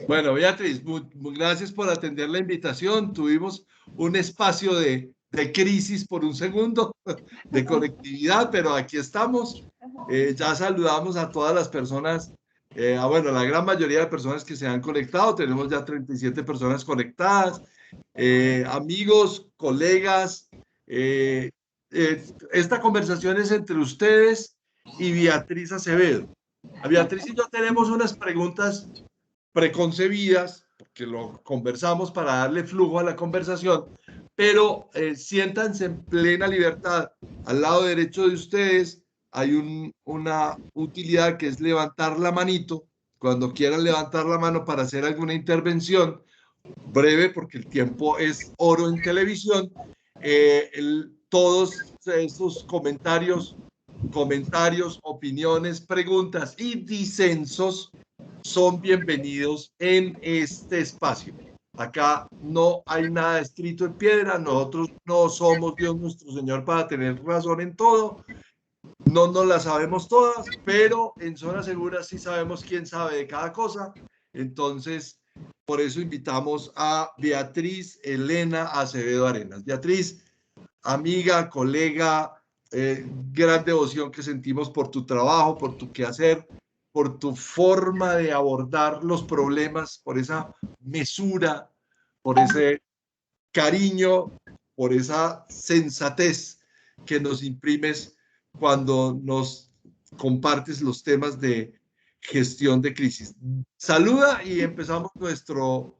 Bueno, Beatriz, gracias por atender la invitación. Tuvimos un espacio de crisis por un segundo, de conectividad, pero aquí estamos. Ya saludamos a todas las personas, bueno, la gran mayoría de personas que se han conectado. Tenemos ya 37 personas conectadas, amigos, colegas. eh, Esta conversación es entre ustedes y Beatriz Acevedo. A Beatriz y yo tenemos unas preguntas preconcebidas, porque lo conversamos para darle flujo a la conversación, pero siéntanse en plena libertad. Al lado derecho de ustedes hay una utilidad que es levantar la manito, cuando quieran levantar la mano para hacer alguna intervención breve, porque el tiempo es oro en televisión. Todos esos comentarios, opiniones, preguntas y disensos son bienvenidos en este espacio. Acá no hay nada escrito en piedra, nosotros no somos Dios nuestro Señor para tener razón en todo, no nos la sabemos todas, pero en Zona Segura sí sabemos quién sabe de cada cosa. Entonces, por eso invitamos a Beatriz Elena Acevedo Arenas. Beatriz, amiga, colega, gran devoción que sentimos por tu trabajo, por tu quehacer, por tu forma de abordar los problemas, por esa mesura, por ese cariño, por esa sensatez que nos imprimes cuando nos compartes los temas de gestión de crisis. Saluda y empezamos nuestro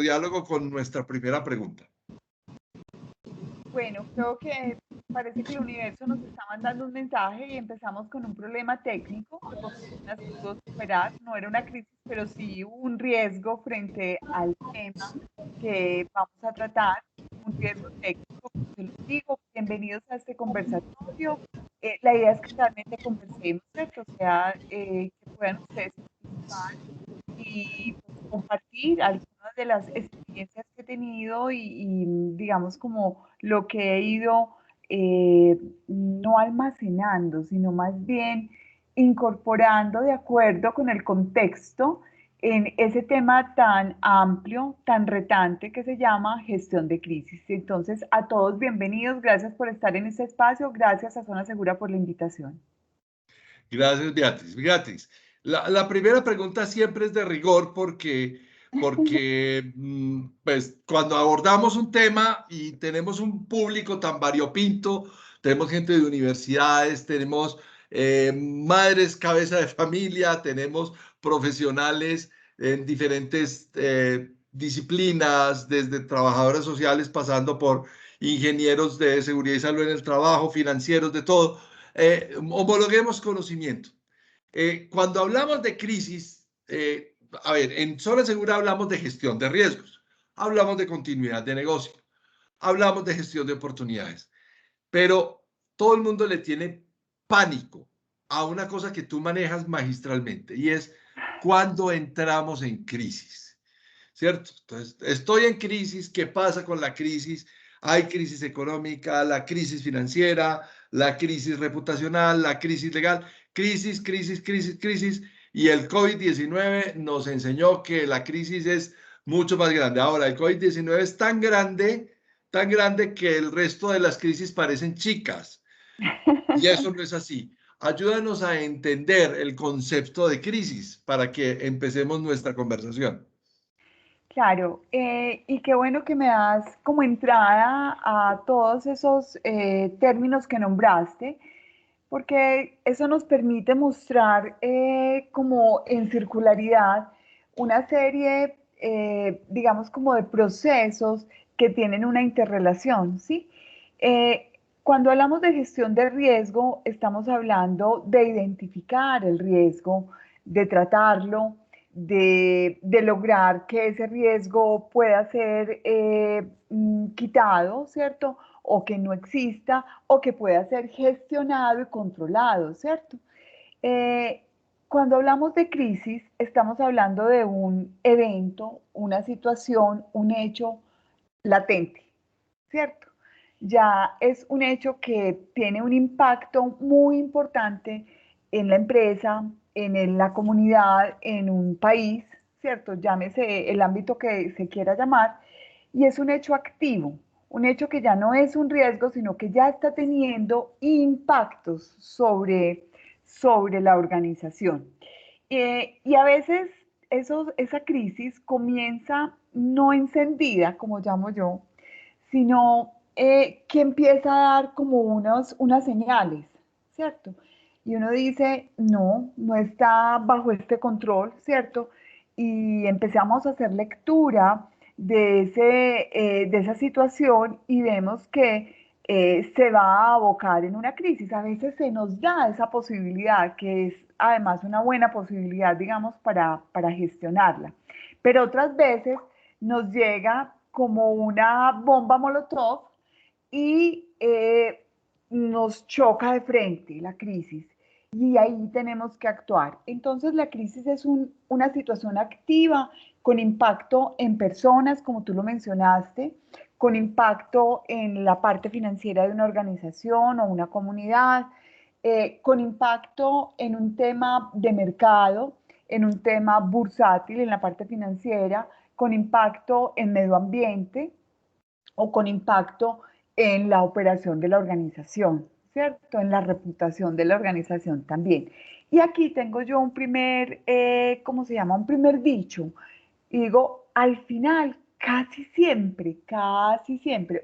diálogo con nuestra primera pregunta. Bueno, creo que parece que el universo nos está mandando un mensaje y empezamos con un problema técnico que por fortuna se pudo superar. No era una crisis, pero sí un riesgo frente al tema que vamos a tratar, un riesgo técnico. Yo les digo, bienvenidos a este conversatorio. La idea es que realmente conversemos, ¿cierto? O sea, que puedan ustedes participar y pues, compartir algunas de las experiencias que he tenido y, digamos como lo que he ido no almacenando, sino más bien incorporando de acuerdo con el contexto en ese tema tan amplio, tan retante que se llama gestión de crisis. Entonces, a todos bienvenidos, gracias por estar en este espacio, gracias a Zona Segura por la invitación. Gracias, Beatriz. Beatriz, la primera pregunta siempre es de rigor porque pues, cuando abordamos un tema y tenemos un público tan variopinto, tenemos gente de universidades, tenemos madres, cabeza de familia, tenemos profesionales en diferentes disciplinas, desde trabajadoras sociales pasando por ingenieros de seguridad y salud en el trabajo, financieros, de todo. Homologuemos conocimiento. Cuando hablamos de crisis, a ver, en Zona Segura hablamos de gestión de riesgos, hablamos de continuidad de negocio, hablamos de gestión de oportunidades, pero todo el mundo le tiene pánico a una cosa que tú manejas magistralmente y es cuando entramos en crisis, ¿cierto? Entonces, estoy en crisis, ¿qué pasa con la crisis? Hay crisis económica, la crisis financiera, la crisis reputacional, la crisis legal, crisis, crisis, crisis, crisis, y el COVID-19 nos enseñó que la crisis es mucho más grande. Ahora, el COVID-19 es tan grande que el resto de las crisis parecen chicas, y eso no es así. Ayúdanos a entender el concepto de crisis para que empecemos nuestra conversación. Claro, y qué bueno que me das como entrada a todos esos términos que nombraste, porque eso nos permite mostrar como en circularidad una serie, digamos, como de procesos que tienen una interrelación, ¿sí? Cuando hablamos de gestión de riesgo, estamos hablando de identificar el riesgo, de tratarlo, de lograr que ese riesgo pueda ser quitado, ¿cierto? O que no exista, o que pueda ser gestionado y controlado, ¿cierto? Eh, Cuando hablamos de crisis, estamos hablando de un evento, una situación, un hecho latente, ¿cierto? Ya es un hecho que tiene un impacto muy importante en la empresa, la comunidad, en un país, ¿cierto? Llámese el ámbito que se quiera llamar, y es un hecho activo, un hecho que ya no es un riesgo, sino que ya está teniendo impactos sobre la organización. Y a veces esa crisis comienza no encendida, como llamo yo, sino que empieza a dar como unas señales, ¿cierto? Y uno dice, no, no está bajo este control, ¿cierto? Y empezamos a hacer lectura de esa situación y vemos que se va a abocar en una crisis. A veces se nos da esa posibilidad, que es además una buena posibilidad, digamos, para gestionarla. Pero otras veces nos llega como una bomba molotov y nos choca de frente la crisis y ahí tenemos que actuar. Entonces la crisis es una situación activa con impacto en personas, como tú lo mencionaste, con impacto en la parte financiera de una organización o una comunidad, con impacto en un tema de mercado, en un tema bursátil, en la parte financiera, con impacto en medio ambiente o con impacto en la operación de la organización, ¿cierto? En la reputación de la organización también. Y aquí tengo yo un primer, ¿cómo se llama? Un primer dicho. Y digo, al final, casi siempre,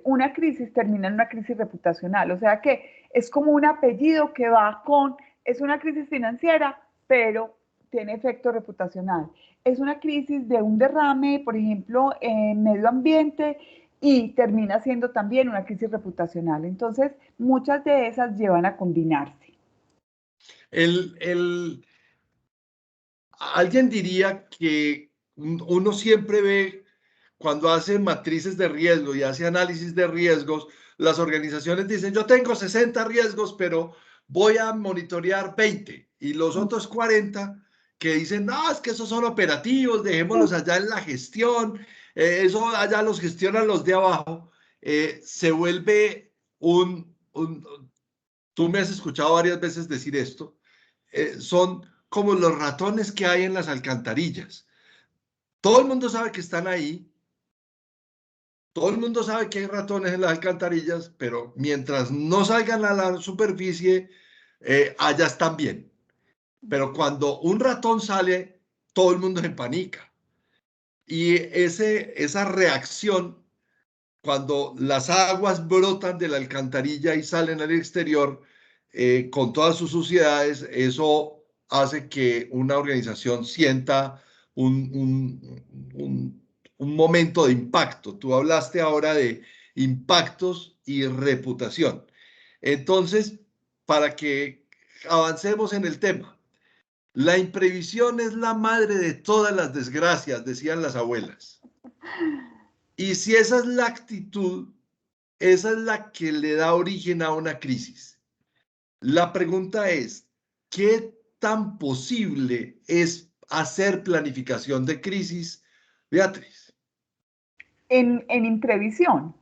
una crisis termina en una crisis reputacional. O sea que es como un apellido que va con, es una crisis financiera, pero tiene efecto reputacional. Es una crisis de un derrame, por ejemplo, en medio ambiente y termina siendo también una crisis reputacional. Entonces, muchas de esas llevan a combinarse. El, el, Alguien diría que uno siempre ve cuando hace matrices de riesgo y hace análisis de riesgos, las organizaciones dicen, yo tengo 60 riesgos, pero voy a monitorear 20 y los otros 40 que dicen, no, es que esos son operativos, dejémoslos allá en la gestión, eso allá los gestionan los de abajo, se vuelve tú me has escuchado varias veces decir esto, son como los ratones que hay en las alcantarillas. Todo el mundo sabe que están ahí, todo el mundo sabe que hay ratones en las alcantarillas, pero mientras no salgan a la superficie, allá están bien. Pero cuando un ratón sale, todo el mundo se empanica. Y esa reacción, cuando las aguas brotan de la alcantarilla y salen al exterior con todas sus suciedades, eso hace que una organización sienta un, un momento de impacto. Tú hablaste ahora de impactos y reputación. Entonces, para que avancemos en el tema, la imprevisión es la madre de todas las desgracias, decían las abuelas. Y si esa es la actitud, esa es la que le da origen a una crisis. La pregunta es, ¿qué tan posible es hacer planificación de crisis, Beatriz? En imprevisión.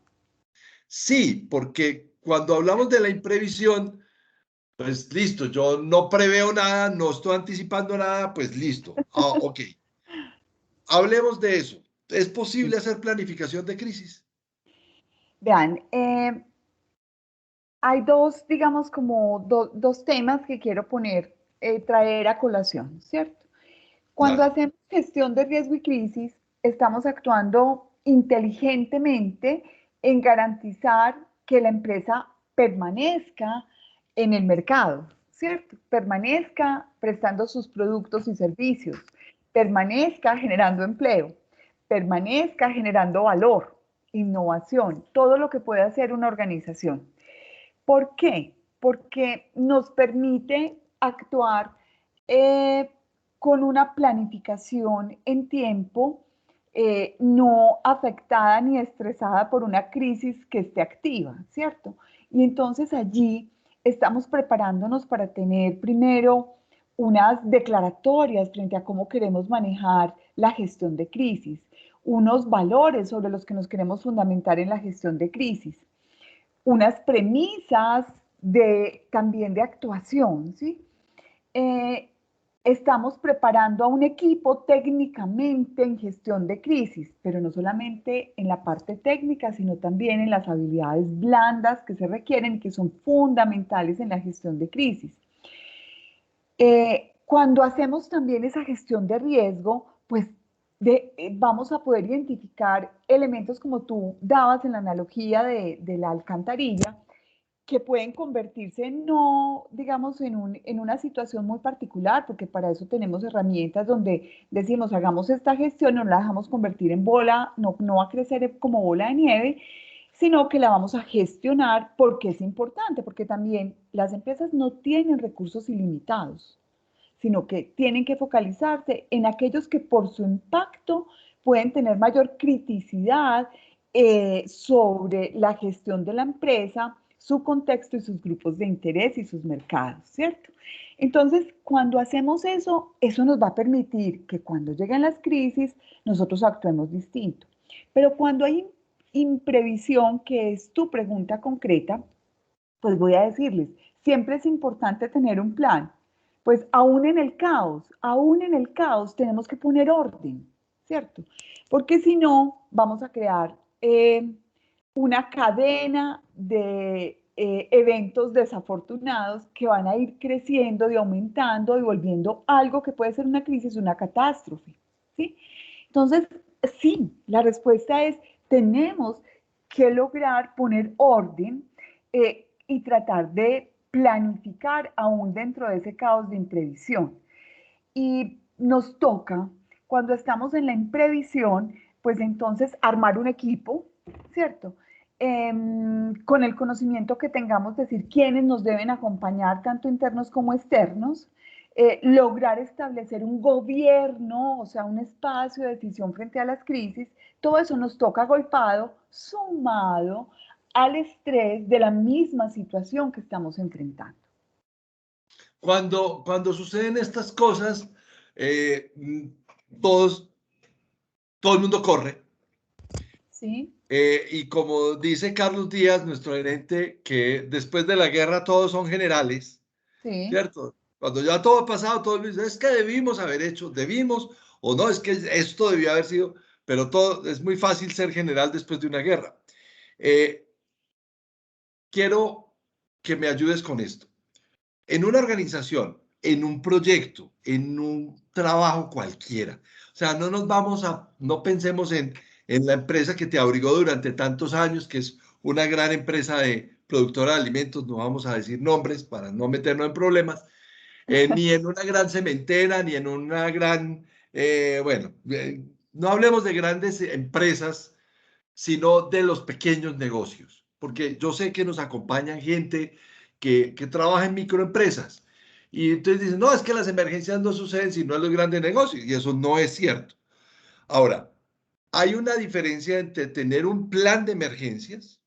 Sí, porque cuando hablamos de la imprevisión, pues listo, yo no preveo nada, no estoy anticipando nada, pues listo. Ah, ok. Hablemos de eso. ¿Es posible hacer planificación de crisis? Vean, hay dos, digamos, como dos temas que quiero traer a colación, ¿cierto? Cuando Dale. hacemos gestión de riesgo y crisis, estamos actuando inteligentemente en garantizar que la empresa permanezca en el mercado, ¿cierto? Permanezca prestando sus productos y servicios, permanezca generando empleo, permanezca generando valor, innovación, todo lo que puede hacer una organización. ¿Por qué? Porque nos permite actuar eh, con una planificación en tiempo, no afectada ni estresada por una crisis que esté activa, ¿cierto? Y entonces allí estamos preparándonos para tener primero unas declaratorias frente a cómo queremos manejar la gestión de crisis, unos valores sobre los que nos queremos fundamentar en la gestión de crisis, unas premisas también de actuación, ¿sí? Eh, estamos preparando a un equipo técnicamente en gestión de crisis, pero no solamente en la parte técnica, sino también en las habilidades blandas que se requieren y que son fundamentales en la gestión de crisis. Cuando hacemos también esa gestión de riesgo, pues vamos a poder identificar elementos como tú dabas en la analogía de la alcantarilla, que pueden convertirse no, digamos, en una situación muy particular, porque para eso tenemos herramientas donde decimos, hagamos esta gestión, no la dejamos convertir en bola, no va a crecer como bola de nieve, sino que la vamos a gestionar porque es importante, porque también las empresas no tienen recursos ilimitados, sino que tienen que focalizarse en aquellos que por su impacto pueden tener mayor criticidad sobre la gestión de la empresa, su contexto y sus grupos de interés y sus mercados, ¿cierto? Entonces, cuando hacemos eso, eso nos va a permitir que cuando lleguen las crisis, nosotros actuemos distinto. Pero cuando hay imprevisión, que es tu pregunta concreta, pues voy a decirles, siempre es importante tener un plan. Pues aún en el caos tenemos que poner orden, ¿cierto? Porque si no, vamos a crear una cadena de eventos desafortunados que van a ir creciendo y aumentando y volviendo algo que puede ser una crisis, una catástrofe, ¿sí? Entonces, sí, la respuesta es, tenemos que lograr poner orden y tratar de planificar aún dentro de ese caos de imprevisión. Y nos toca, cuando estamos en la imprevisión, pues entonces armar un equipo, ¿cierto? Con el conocimiento que tengamos, decir quiénes nos deben acompañar, tanto internos como externos, lograr establecer un gobierno, o sea, un espacio de decisión frente a las crisis, todo eso nos toca agolpado, sumado al estrés de la misma situación que estamos enfrentando. Cuando suceden estas cosas, eh, todos, todo el mundo corre. ¿Sí? Y como dice Carlos Díaz, nuestro gerente, que después de la guerra todos son generales, Sí. ¿cierto? Cuando ya todo ha pasado, todo el mundo dice, es que debimos haber hecho, debimos, o no, es que esto debió haber sido, pero todo, es muy fácil ser general después de una guerra. Eh, Quiero que me ayudes con esto. En una organización, en un proyecto, en un trabajo cualquiera. O sea, no pensemos en la empresa que te abrigó durante tantos años, que es una gran empresa de productora de alimentos, no vamos a decir nombres para no meternos en problemas, ni en una gran cementera, ni en una gran, bueno, no hablemos de grandes empresas, sino de los pequeños negocios, porque yo sé que nos acompañan gente que trabaja en microempresas. Y entonces dicen, no, es que las emergencias no suceden sino en los grandes negocios, y eso no es cierto. Ahora, hay una diferencia entre tener un plan de emergencias,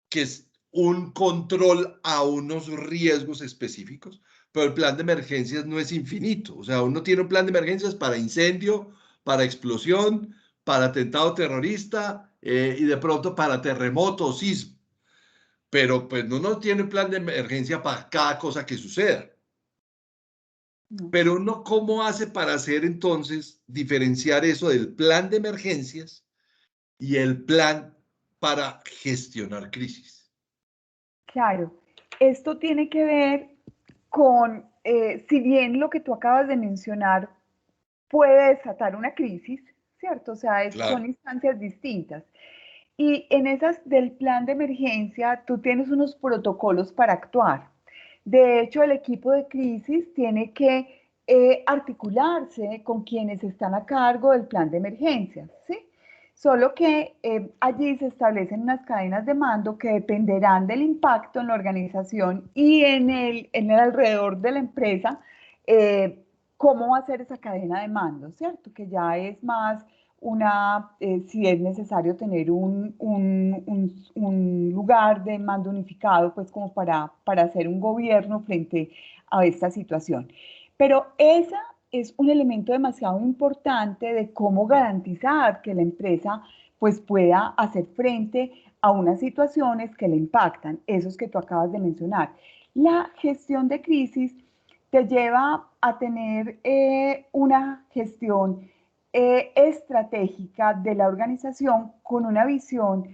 que es un control a unos riesgos específicos, pero el plan de emergencias no es infinito. O sea, uno tiene un plan de emergencias para incendio, para explosión, para atentado terrorista y de pronto para terremoto o sismo. Pero pues uno tiene un plan de emergencia para cada cosa que suceda. No. Pero uno, ¿cómo hace para hacer entonces diferenciar eso del plan de emergencias y el plan para gestionar crisis? Claro, esto tiene que ver con, si bien lo que tú acabas de mencionar puede desatar una crisis, ¿cierto? O sea, son Claro. instancias distintas. Y en esas del plan de emergencia, tú tienes unos protocolos para actuar. De hecho, el equipo de crisis tiene que articularse con quienes están a cargo del plan de emergencia, ¿sí? Solo que allí se establecen unas cadenas de mando que dependerán del impacto en la organización y en el alrededor de la empresa, cómo va a ser esa cadena de mando, ¿cierto? Que ya es más si es necesario tener un lugar de mando unificado, pues como para hacer un gobierno frente a esta situación. Pero esa es un elemento demasiado importante de cómo garantizar que la empresa pues pueda hacer frente a unas situaciones que le impactan, esos que tú acabas de mencionar. La gestión de crisis te lleva a tener una gestión estratégica de la organización con una visión,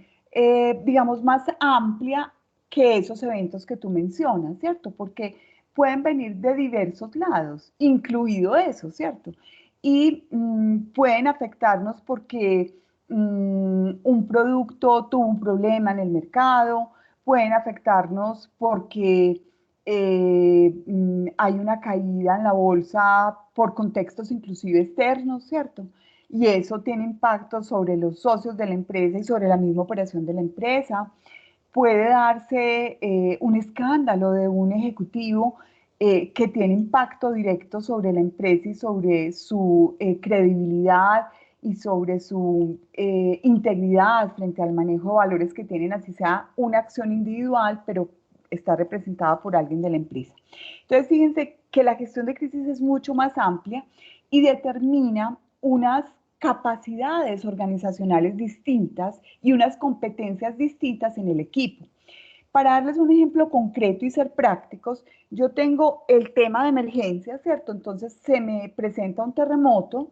digamos, más amplia que esos eventos que tú mencionas, ¿cierto? Porque pueden venir de diversos lados, incluido eso, ¿cierto? Y pueden afectarnos porque un producto tuvo un problema en el mercado, pueden afectarnos porque hay una caída en la bolsa por contextos inclusive externos, ¿cierto? Y eso tiene impacto sobre los socios de la empresa y sobre la misma operación de la empresa. Puede darse un escándalo de un ejecutivo que tiene impacto directo sobre la empresa y sobre su credibilidad y sobre su integridad frente al manejo de valores que tienen, así sea una acción individual, pero está representada por alguien de la empresa. Entonces, fíjense que la gestión de crisis es mucho más amplia y determina unas capacidades organizacionales distintas y unas competencias distintas en el equipo. Para darles un ejemplo concreto y ser prácticos, yo tengo el tema de emergencia, ¿cierto? Entonces se me presenta un terremoto,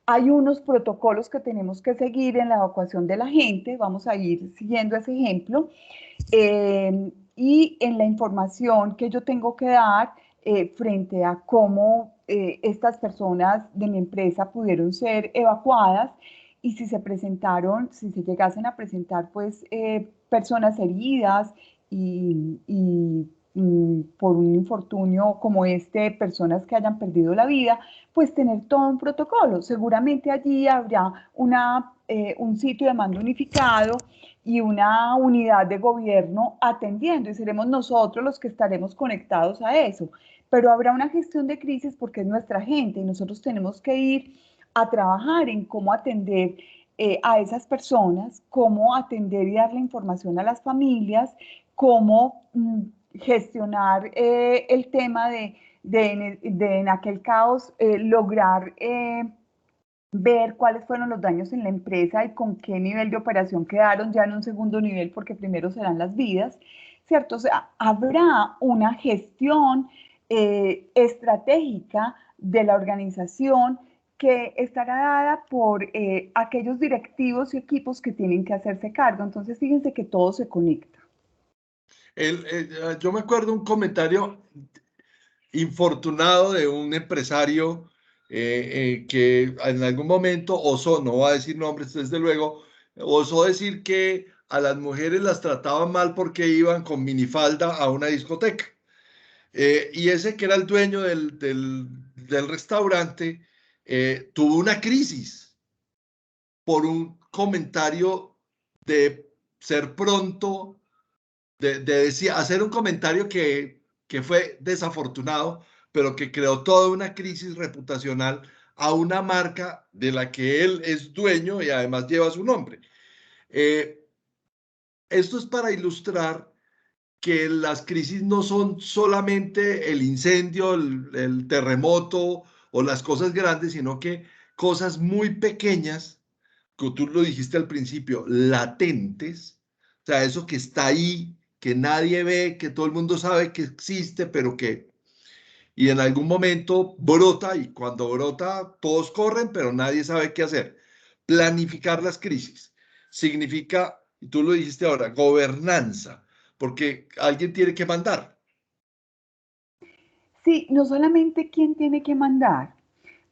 hay unos protocolos que tenemos que seguir en la evacuación de la gente, vamos a ir siguiendo ese ejemplo, y en la información que yo tengo que dar frente a cómo estas personas de mi empresa pudieron ser evacuadas y si se presentaron, si se llegasen a presentar pues personas heridas y por un infortunio como este, personas que hayan perdido la vida, pues tener todo un protocolo. Seguramente allí habrá un sitio de mando unificado y una unidad de gobierno atendiendo y seremos nosotros los que estaremos conectados a eso. Pero habrá una gestión de crisis porque es nuestra gente y nosotros tenemos que ir a trabajar en cómo atender a esas personas, cómo atender y darle información a las familias, cómo gestionar el tema de en aquel caos lograr ver cuáles fueron los daños en la empresa y con qué nivel de operación quedaron ya en un segundo nivel, porque primero serán las vidas, ¿cierto? O sea, habrá una gestión estratégica de la organización que estará dada por aquellos directivos y equipos que tienen que hacerse cargo. Entonces, fíjense que todo se conecta. Yo me acuerdo un comentario infortunado de un empresario que en algún momento osó, no va a decir nombres desde luego, osó decir que a las mujeres las trataban mal porque iban con minifalda a una discoteca. Y ese que era el dueño del restaurante tuvo una crisis por un comentario de ser pronto, de decir, hacer un comentario que fue desafortunado, pero que creó toda una crisis reputacional a una marca de la que él es dueño y además lleva su nombre. Eh, Esto es para ilustrar que las crisis no son solamente el incendio, el terremoto o las cosas grandes, sino que cosas muy pequeñas, que tú lo dijiste al principio, latentes, o sea, eso que está ahí, que nadie ve, que todo el mundo sabe que existe, pero que, y en algún momento brota, y cuando brota todos corren, pero nadie sabe qué hacer. Planificar las crisis significa, y tú lo dijiste ahora, gobernanza, porque alguien tiene que mandar. Sí, no solamente quién tiene que mandar,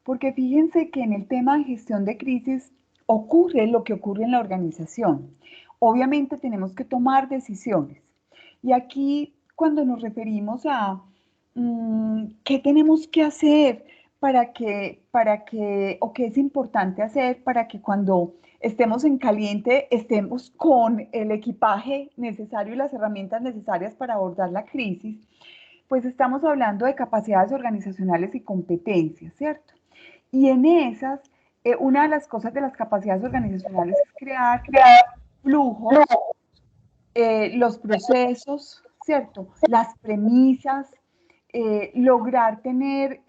porque fíjense que en el tema de gestión de crisis ocurre lo que ocurre en la organización. Obviamente tenemos que tomar decisiones. Y aquí cuando nos referimos a qué tenemos que hacer o qué es importante hacer para que cuando estemos en caliente estemos con el equipaje necesario y las herramientas necesarias para abordar la crisis, pues estamos hablando de capacidades organizacionales y competencias, ¿cierto? Y en esas, una de las cosas de las capacidades organizacionales es crear flujos, los procesos, ¿cierto? Las premisas, lograr tener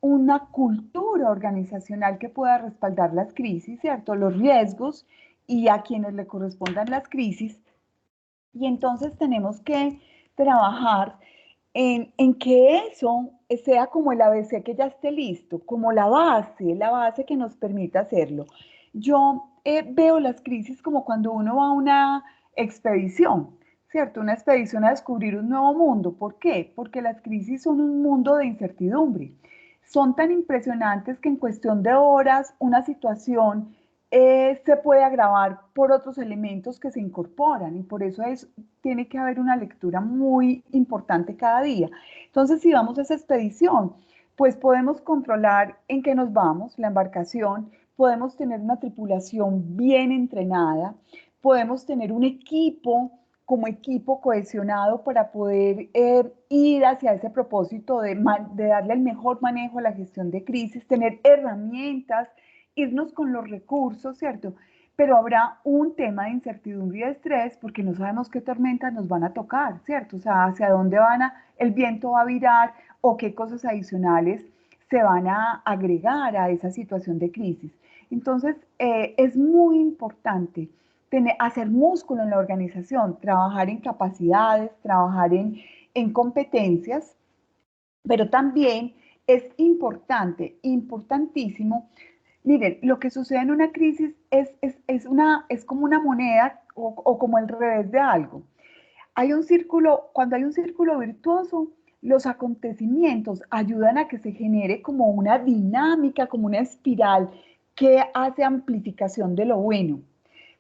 una cultura organizacional que pueda respaldar las crisis, ¿cierto? Los riesgos y a quienes le correspondan las crisis. Y entonces tenemos que trabajar en que eso sea como el ABC que ya esté listo, como la base que nos permita hacerlo. Yo veo las crisis como cuando uno va a una expedición, ¿cierto? Una expedición a descubrir un nuevo mundo. ¿Por qué? Porque las crisis son un mundo de incertidumbre. Son tan impresionantes que en cuestión de horas una situación se puede agravar por otros elementos que se incorporan y por eso tiene que haber una lectura muy importante cada día. Entonces, si vamos a esa expedición, pues podemos controlar en qué nos vamos, la embarcación, podemos tener una tripulación bien entrenada, podemos tener un equipo como equipo cohesionado para poder ir hacia ese propósito de darle el mejor manejo a la gestión de crisis, tener herramientas, irnos con los recursos, ¿cierto? Pero habrá un tema de incertidumbre y de estrés porque no sabemos qué tormentas nos van a tocar, ¿cierto? O sea, hacia dónde el viento va a virar o qué cosas adicionales se van a agregar a esa situación de crisis. Entonces, es muy importante hacer músculo en la organización, trabajar en capacidades, trabajar en competencias, pero también es importante, importantísimo. Miren, lo que sucede en una crisis es como una moneda o como el revés de algo. Hay un círculo, cuando hay un círculo virtuoso, los acontecimientos ayudan a que se genere como una dinámica, como una espiral que hace amplificación de lo bueno.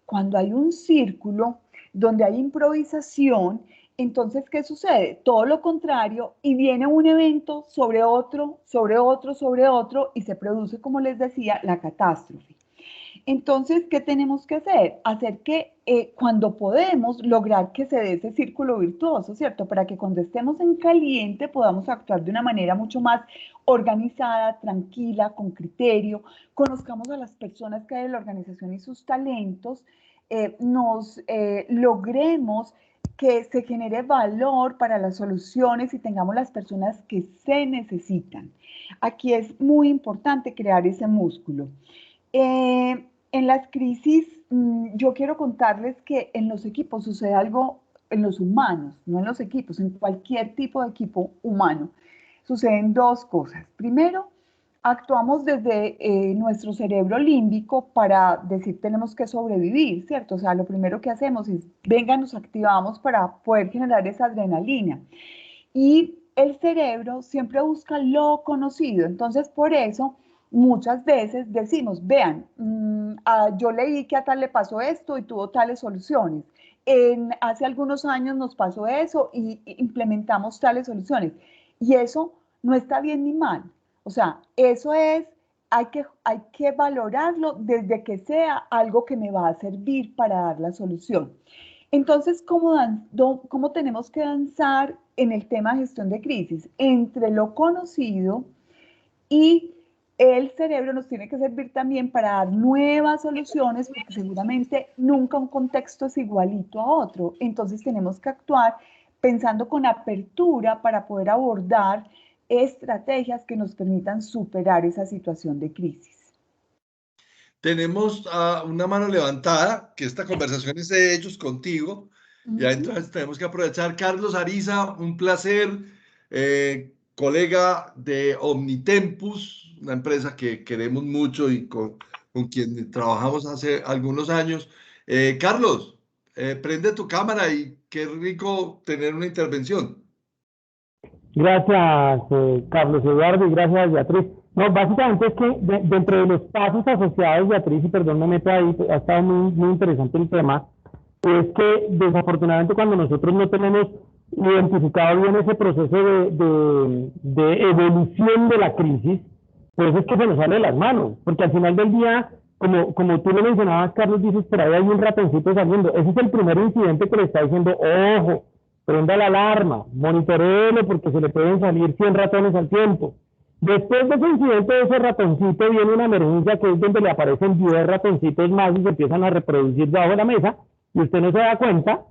Cuando hay un círculo donde hay improvisación, entonces, ¿qué sucede? Todo lo contrario y viene un evento sobre otro, sobre otro, sobre otro y se produce, como les decía, la catástrofe. Entonces, ¿qué tenemos que hacer? Hacer que cuando podemos lograr que se dé ese círculo virtuoso, ¿cierto? Para que cuando estemos en caliente podamos actuar de una manera mucho más organizada, tranquila, con criterio, conozcamos a las personas que hay en la organización y sus talentos, logremos que se genere valor para las soluciones y tengamos las personas que se necesitan. Aquí es muy importante crear ese músculo. En las crisis, yo quiero contarles que en los equipos sucede algo en los humanos, no en los equipos, en cualquier tipo de equipo humano. Suceden dos cosas. Primero, actuamos desde nuestro cerebro límbico para decir tenemos que sobrevivir, ¿cierto? O sea, lo primero que hacemos es, venga, nos activamos para poder generar esa adrenalina. Y el cerebro siempre busca lo conocido, entonces por eso muchas veces decimos, vean, yo leí que a tal le pasó esto y tuvo tales soluciones. Hace algunos años nos pasó eso y implementamos tales soluciones. Y eso no está bien ni mal. O sea, eso hay que valorarlo desde que sea algo que me va a servir para dar la solución. Entonces, ¿cómo tenemos que danzar en el tema de gestión de crisis? Entre lo conocido y el cerebro nos tiene que servir también para dar nuevas soluciones, porque seguramente nunca un contexto es igualito a otro. Entonces tenemos que actuar pensando con apertura para poder abordar estrategias que nos permitan superar esa situación de crisis. Tenemos una mano levantada, que esta conversación es de ellos contigo. Ya entonces tenemos que aprovechar. Carlos Ariza, un placer, colega de Omnitempus, una empresa que queremos mucho y con quien trabajamos hace algunos años. Carlos, prende tu cámara y qué rico tener una intervención. Gracias, Carlos Eduardo, y gracias, Beatriz. No, básicamente es que dentro de los pasos asociados, Beatriz, y perdón, me meto ahí, ha estado muy interesante el tema, es que desafortunadamente cuando nosotros no tenemos identificado bien ese proceso de evolución de la crisis, pues es que se nos sale de las manos, porque al final del día, como tú lo mencionabas, Carlos, dices, por ahí hay un ratoncito saliendo. Ese es el primer incidente que le está diciendo, ojo, prenda la alarma, monitoreelo porque se le pueden salir 100 ratones al tiempo. Después de ese incidente de ese ratoncito viene una emergencia que es donde le aparecen 10 ratoncitos más y se empiezan a reproducir debajo de la mesa y usted no se da cuenta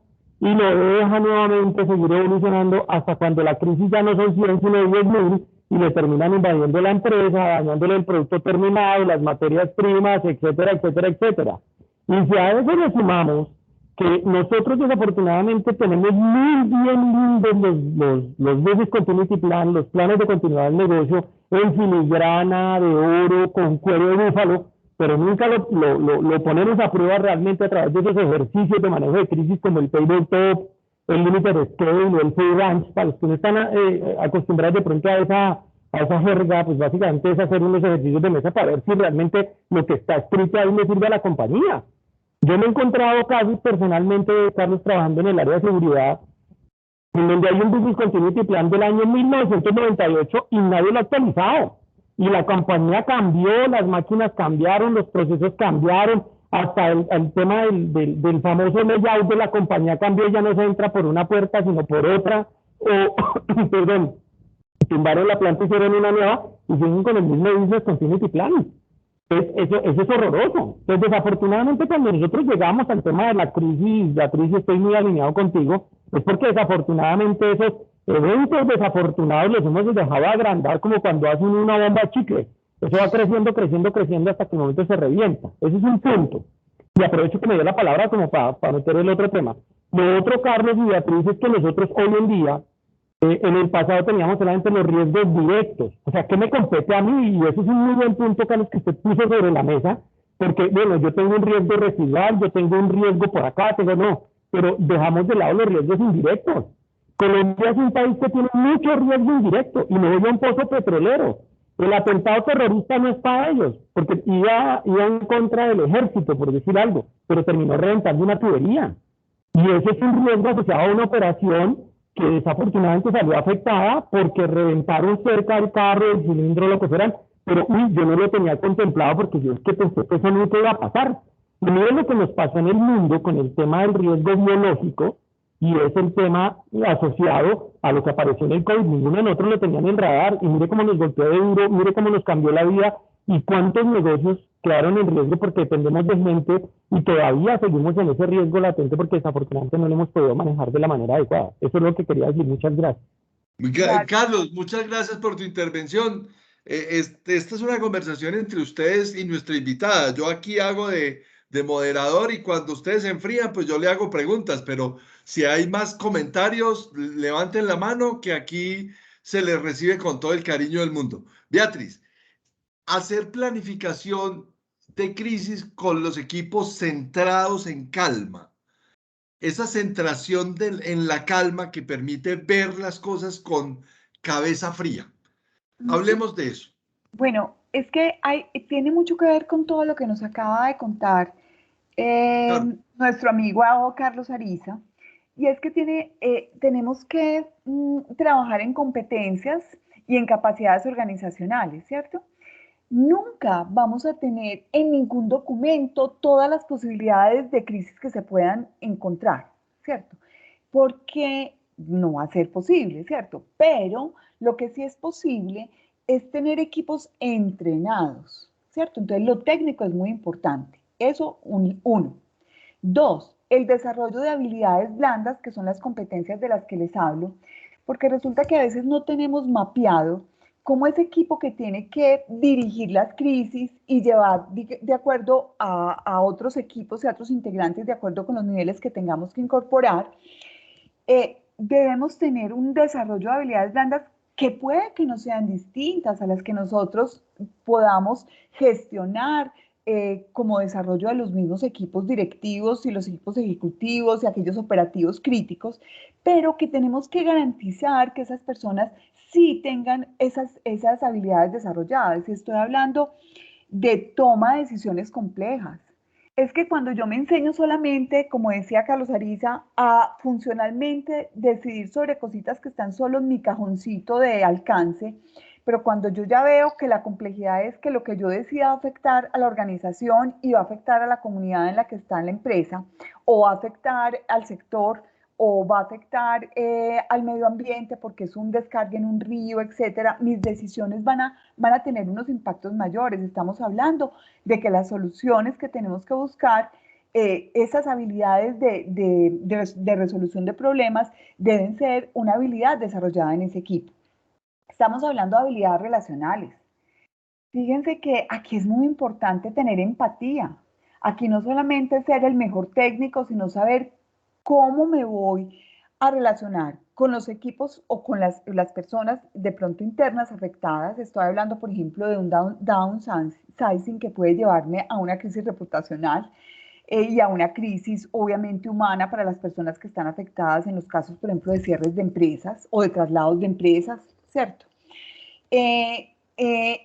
y lo deja nuevamente seguir evolucionando hasta cuando la crisis ya no son 100 sino 10.000 y le terminan invadiendo la empresa, dañándole el producto terminado, las materias primas, etcétera, etcétera, etcétera. Y si a eso le sumamos que nosotros desafortunadamente tenemos muy bien lindos los business continuity plan, los planes de continuidad del negocio, en filigrana de oro, con cuero de búfalo, pero nunca lo ponemos a prueba realmente a través de esos ejercicios de manejo de crisis como el tabletop, el limited scale o el free range. Para los que no están acostumbrados de pronto a esa jerga, pues básicamente es hacer unos ejercicios de mesa para ver si realmente lo que está escrito ahí le sirve a la compañía. Yo me he encontrado casos personalmente, Carlos, trabajando en el área de seguridad, en donde hay un Business Continuity Plan del año 1998 y nadie lo ha actualizado. Y la compañía cambió, las máquinas cambiaron, los procesos cambiaron, hasta el tema del famoso layout de la compañía cambió, ya no se entra por una puerta, sino por otra, o, perdón, tumbaron la planta, hicieron una nueva y siguen con el mismo Business Continuity Plan. Eso es horroroso. Entonces, desafortunadamente, cuando nosotros llegamos al tema de la crisis, Beatriz, estoy muy alineado contigo, es porque desafortunadamente esos eventos desafortunados los hemos dejado agrandar como cuando hacen una bomba de chicle. Eso va creciendo, creciendo, creciendo hasta que el momento se revienta. Ese es un punto. Y aprovecho que me dio la palabra como para meter el otro tema. Lo otro, Carlos y Beatriz, es que nosotros hoy en día, en el pasado teníamos solamente los riesgos directos. O sea, ¿qué me compete a mí? Y eso es un muy buen punto, Carlos, que usted puso sobre la mesa, porque, bueno, yo tengo un riesgo residual, yo tengo un riesgo por acá, pero dejamos de lado los riesgos indirectos. Colombia es un país que tiene mucho riesgo indirecto y me voy a un pozo petrolero. El atentado terrorista no es para ellos, porque iba en contra del ejército, por decir algo, pero terminó reventando una tubería. Y ese es un riesgo asociado a una operación que desafortunadamente salió afectada porque reventaron cerca del carro, el cilindro, lo que fueran, pero yo no lo tenía contemplado porque yo es que pensé que eso nunca iba a pasar. Y miren lo que nos pasó en el mundo con el tema del riesgo biológico, y es el tema asociado a lo que apareció en el COVID. Ninguno de nosotros lo tenía en el radar, y mire cómo nos golpeó de duro, mire cómo nos cambió la vida, y cuántos negocios quedaron en riesgo porque dependemos de gente, y todavía seguimos en ese riesgo latente porque desafortunadamente no lo hemos podido manejar de la manera adecuada. Eso es lo que quería decir. Muchas gracias. Carlos, muchas gracias por tu intervención. Esta es una conversación entre ustedes y nuestra invitada. Yo aquí hago de moderador, y cuando ustedes se enfrían, pues yo le hago preguntas, pero si hay más comentarios, levanten la mano, que aquí se les recibe con todo el cariño del mundo. Beatriz, hacer planificación de crisis con los equipos centrados en calma. Esa centración en la calma que permite ver las cosas con cabeza fría. Hablemos de eso. Bueno, es que tiene mucho que ver con todo lo que nos acaba de contar nuestro amigo Carlos Ariza, y es que tenemos que trabajar en competencias y en capacidades organizacionales, ¿cierto? Nunca vamos a tener en ningún documento todas las posibilidades de crisis que se puedan encontrar, ¿cierto? Porque no va a ser posible, ¿cierto? Pero lo que sí es posible es tener equipos entrenados, ¿cierto? Entonces lo técnico es muy importante. Eso, uno. Dos, el desarrollo de habilidades blandas, que son las competencias de las que les hablo, porque resulta que a veces no tenemos mapeado cómo ese equipo que tiene que dirigir las crisis y llevar de acuerdo a otros equipos y a otros integrantes, de acuerdo con los niveles que tengamos que incorporar, debemos tener un desarrollo de habilidades blandas que puede que no sean distintas a las que nosotros podamos gestionar como desarrollo de los mismos equipos directivos y los equipos ejecutivos y aquellos operativos críticos, pero que tenemos que garantizar que esas personas sí tengan esas habilidades desarrolladas. Y estoy hablando de toma de decisiones complejas. Es que cuando yo me enseño solamente, como decía Carlos Ariza, a funcionalmente decidir sobre cositas que están solo en mi cajoncito de alcance, pero cuando yo ya veo que la complejidad es que lo que yo decida va a afectar a la organización y va a afectar a la comunidad en la que está en la empresa, o va a afectar al sector, o va a afectar al medio ambiente porque es un descargue en un río, etcétera, mis decisiones van a tener unos impactos mayores. Estamos hablando de que las soluciones que tenemos que buscar, esas habilidades de resolución de problemas deben ser una habilidad desarrollada en ese equipo. Estamos hablando de habilidades relacionales. Fíjense que aquí es muy importante tener empatía. Aquí no solamente ser el mejor técnico, sino saber cómo me voy a relacionar con los equipos o con las personas de pronto internas afectadas. Estoy hablando, por ejemplo, de un downsizing que puede llevarme a una crisis reputacional y a una crisis obviamente humana para las personas que están afectadas en los casos, por ejemplo, de cierres de empresas o de traslados de empresas, ¿cierto?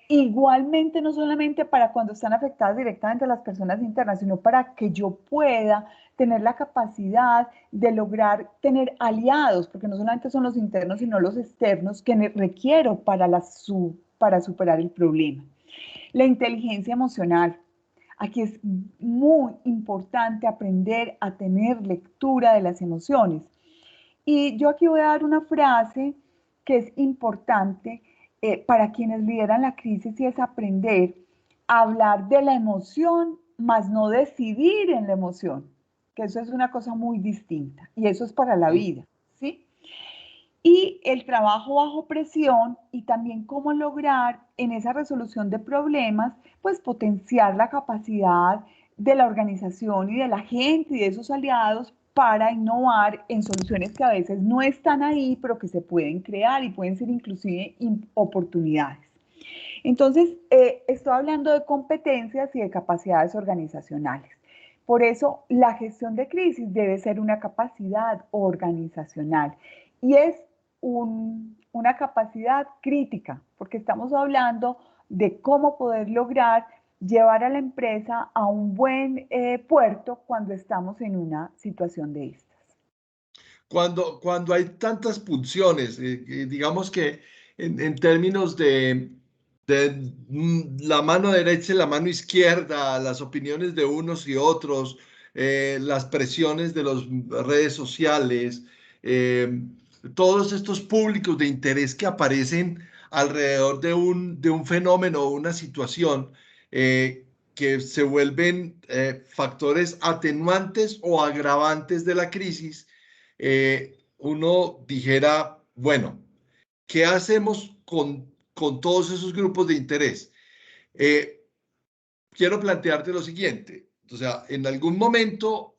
Igualmente, no solamente para cuando están afectadas directamente las personas internas, sino para que yo pueda tener la capacidad de lograr tener aliados, porque no solamente son los internos, sino los externos que requiero para superar el problema. La inteligencia emocional. Aquí es muy importante aprender a tener lectura de las emociones. Y yo aquí voy a dar una frase que es importante para quienes lideran la crisis y es aprender a hablar de la emoción, más no decidir en la emoción, que eso es una cosa muy distinta y eso es para la vida, ¿sí? Y el trabajo bajo presión y también cómo lograr en esa resolución de problemas, pues potenciar la capacidad de la organización y de la gente y de esos aliados para innovar en soluciones que a veces no están ahí, pero que se pueden crear y pueden ser inclusive oportunidades. Entonces, estoy hablando de competencias y de capacidades organizacionales. Por eso, la gestión de crisis debe ser una capacidad organizacional y es una capacidad crítica, porque estamos hablando de cómo poder lograr llevar a la empresa a un buen puerto cuando estamos en una situación de estas. Cuando hay tantas pulsiones, digamos que en términos de la mano derecha y la mano izquierda, las opiniones de unos y otros, las presiones de las redes sociales, todos estos públicos de interés que aparecen alrededor de un fenómeno o una situación que se vuelven factores atenuantes o agravantes de la crisis, uno dijera, bueno, ¿qué hacemos con todos esos grupos de interés? Quiero plantearte lo siguiente, o sea, en algún momento,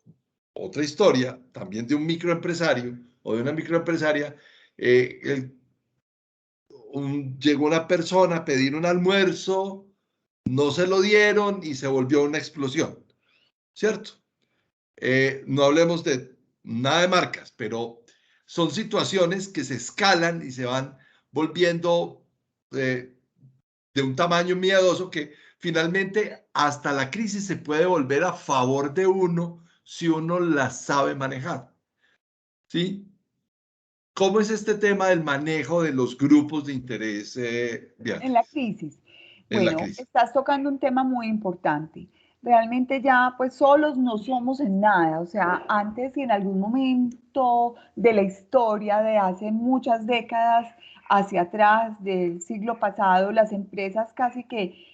otra historia, también de un microempresario o de una microempresaria, llegó una persona a pedir un almuerzo, no se lo dieron y se volvió una explosión, ¿cierto? No hablemos de nada de marcas, pero son situaciones que se escalan y se van volviendo de un tamaño miedoso que finalmente hasta la crisis se puede volver a favor de uno si uno la sabe manejar. ¿Sí? ¿Cómo es este tema del manejo de los grupos de interés, En la Beatriz, crisis. en la Bueno, crisis? estás tocando un tema muy importante. Realmente ya pues solos no somos en nada. O sea, antes y en algún momento de la historia de hace muchas décadas hacia atrás del siglo pasado, las empresas casi que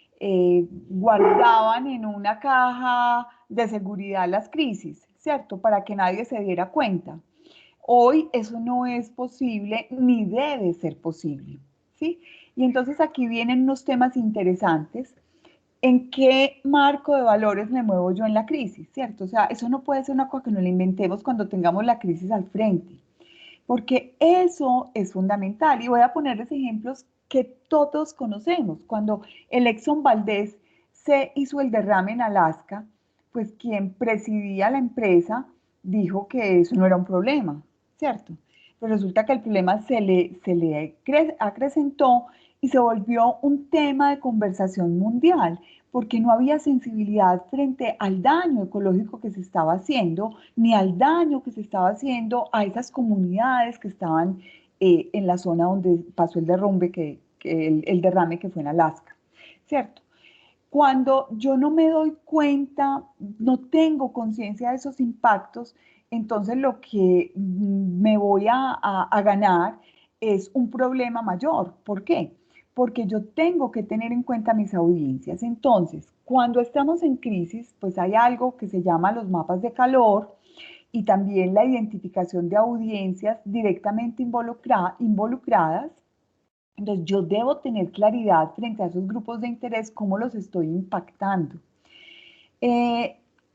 guardaban en una caja de seguridad las crisis, ¿cierto? Para que nadie se diera cuenta. Hoy eso no es posible ni debe ser posible, ¿sí? Y entonces aquí vienen unos temas interesantes. ¿En qué marco de valores me muevo yo en la crisis, cierto? O sea, eso no puede ser una cosa que no la inventemos cuando tengamos la crisis al frente, porque eso es fundamental. Y voy a ponerles ejemplos que todos conocemos. Cuando el Exxon Valdez se hizo el derrame en Alaska, pues quien presidía la empresa dijo que eso no era un problema, ¿cierto? Pero resulta que el problema se le acrecentó y se volvió un tema de conversación mundial, porque no había sensibilidad frente al daño ecológico que se estaba haciendo, ni al daño que se estaba haciendo a esas comunidades que estaban en la zona donde pasó el derrumbe, el derrame que fue en Alaska, ¿cierto? Cuando yo no me doy cuenta, no tengo conciencia de esos impactos, entonces lo que me voy a ganar es un problema mayor. ¿Por qué? Porque yo tengo que tener en cuenta mis audiencias. Entonces, cuando estamos en crisis, pues hay algo que se llama los mapas de calor y también la identificación de audiencias directamente involucradas. Entonces, yo debo tener claridad frente a esos grupos de interés, cómo los estoy impactando.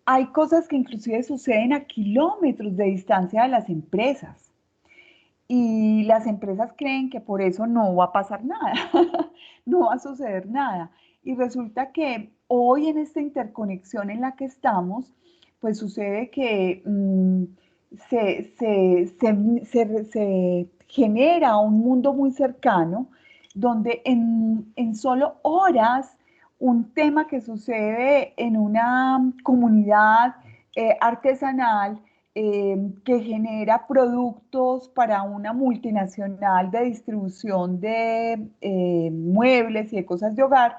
hay cosas que inclusive suceden a kilómetros de distancia de las empresas y las empresas creen que por eso no va a pasar nada, no va a suceder nada. Y resulta que hoy en esta interconexión en la que estamos, pues sucede que se genera un mundo muy cercano donde en solo horas un tema que sucede en una comunidad artesanal que genera productos para una multinacional de distribución de muebles y de cosas de hogar,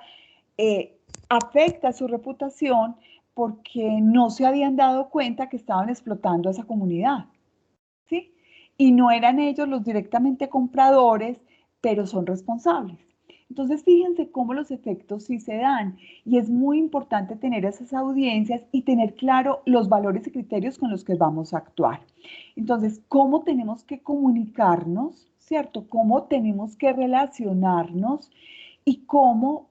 afecta su reputación porque no se habían dado cuenta que estaban explotando a esa comunidad, ¿sí? Y no eran ellos los directamente compradores, pero son responsables. Entonces, fíjense cómo los efectos sí se dan y es muy importante tener esas audiencias y tener claro los valores y criterios con los que vamos a actuar. Entonces, ¿cómo tenemos que comunicarnos, cierto? ¿Cómo tenemos que relacionarnos y cómo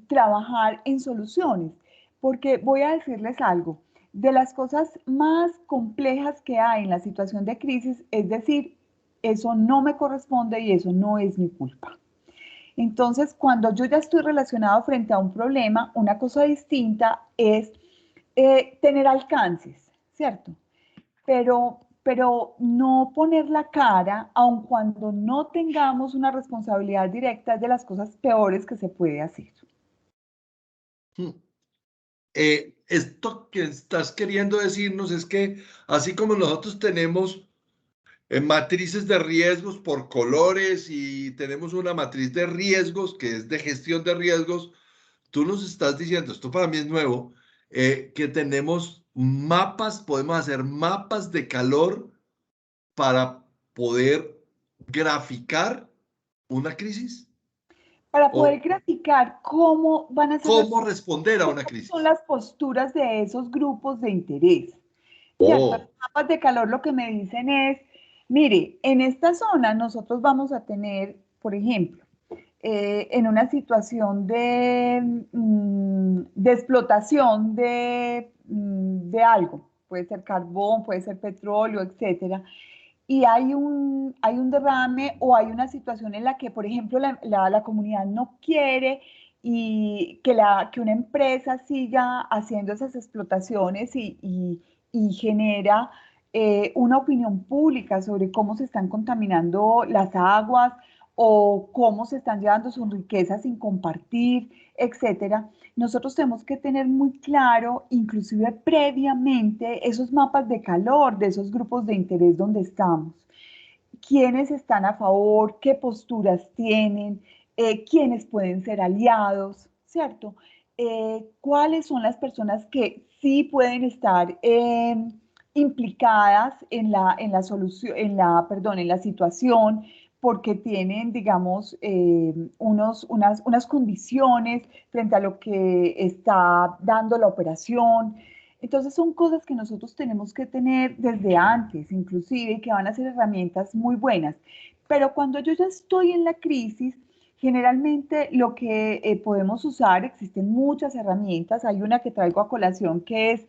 trabajar en soluciones? Porque voy a decirles algo, de las cosas más complejas que hay en la situación de crisis, es decir, eso no me corresponde y eso no es mi culpa. Entonces, cuando yo ya estoy relacionado frente a un problema, una cosa distinta es tener alcances, ¿cierto? Pero no poner la cara, aun cuando no tengamos una responsabilidad directa, es de las cosas peores que se puede hacer. Esto que estás queriendo decirnos es que así como nosotros tenemos matrices de riesgos por colores y tenemos una matriz de riesgos que es de gestión de riesgos, tú nos estás diciendo, esto para mí es nuevo, que tenemos mapas, podemos hacer mapas de calor para poder graficar una crisis Para poder o graficar cómo van a ser cómo responder a cómo una son crisis. las posturas de esos grupos de interés. ¿Cierto? Los Oh, mapas de calor lo que me dicen es, mire, en esta zona nosotros vamos a tener, por ejemplo, en una situación de explotación de algo, puede ser carbón, puede ser petróleo, etcétera, y hay un derrame o hay una situación en la que, por ejemplo, la comunidad no quiere y que una empresa siga haciendo esas explotaciones y genera una opinión pública sobre cómo se están contaminando las aguas o cómo se están llevando sus riquezas sin compartir, etcétera. Nosotros tenemos que tener muy claro, inclusive previamente, esos mapas de calor de esos grupos de interés donde estamos. Quiénes están a favor, qué posturas tienen, quiénes pueden ser aliados, ¿cierto? Cuáles son las personas que sí pueden estar implicadas en la solución, en la situación, porque tienen, digamos, unas condiciones frente a lo que está dando la operación. Entonces son cosas que nosotros tenemos que tener desde antes, inclusive, y que van a ser herramientas muy buenas. Pero cuando yo ya estoy en la crisis, generalmente lo que podemos usar, existen muchas herramientas, hay una que traigo a colación que es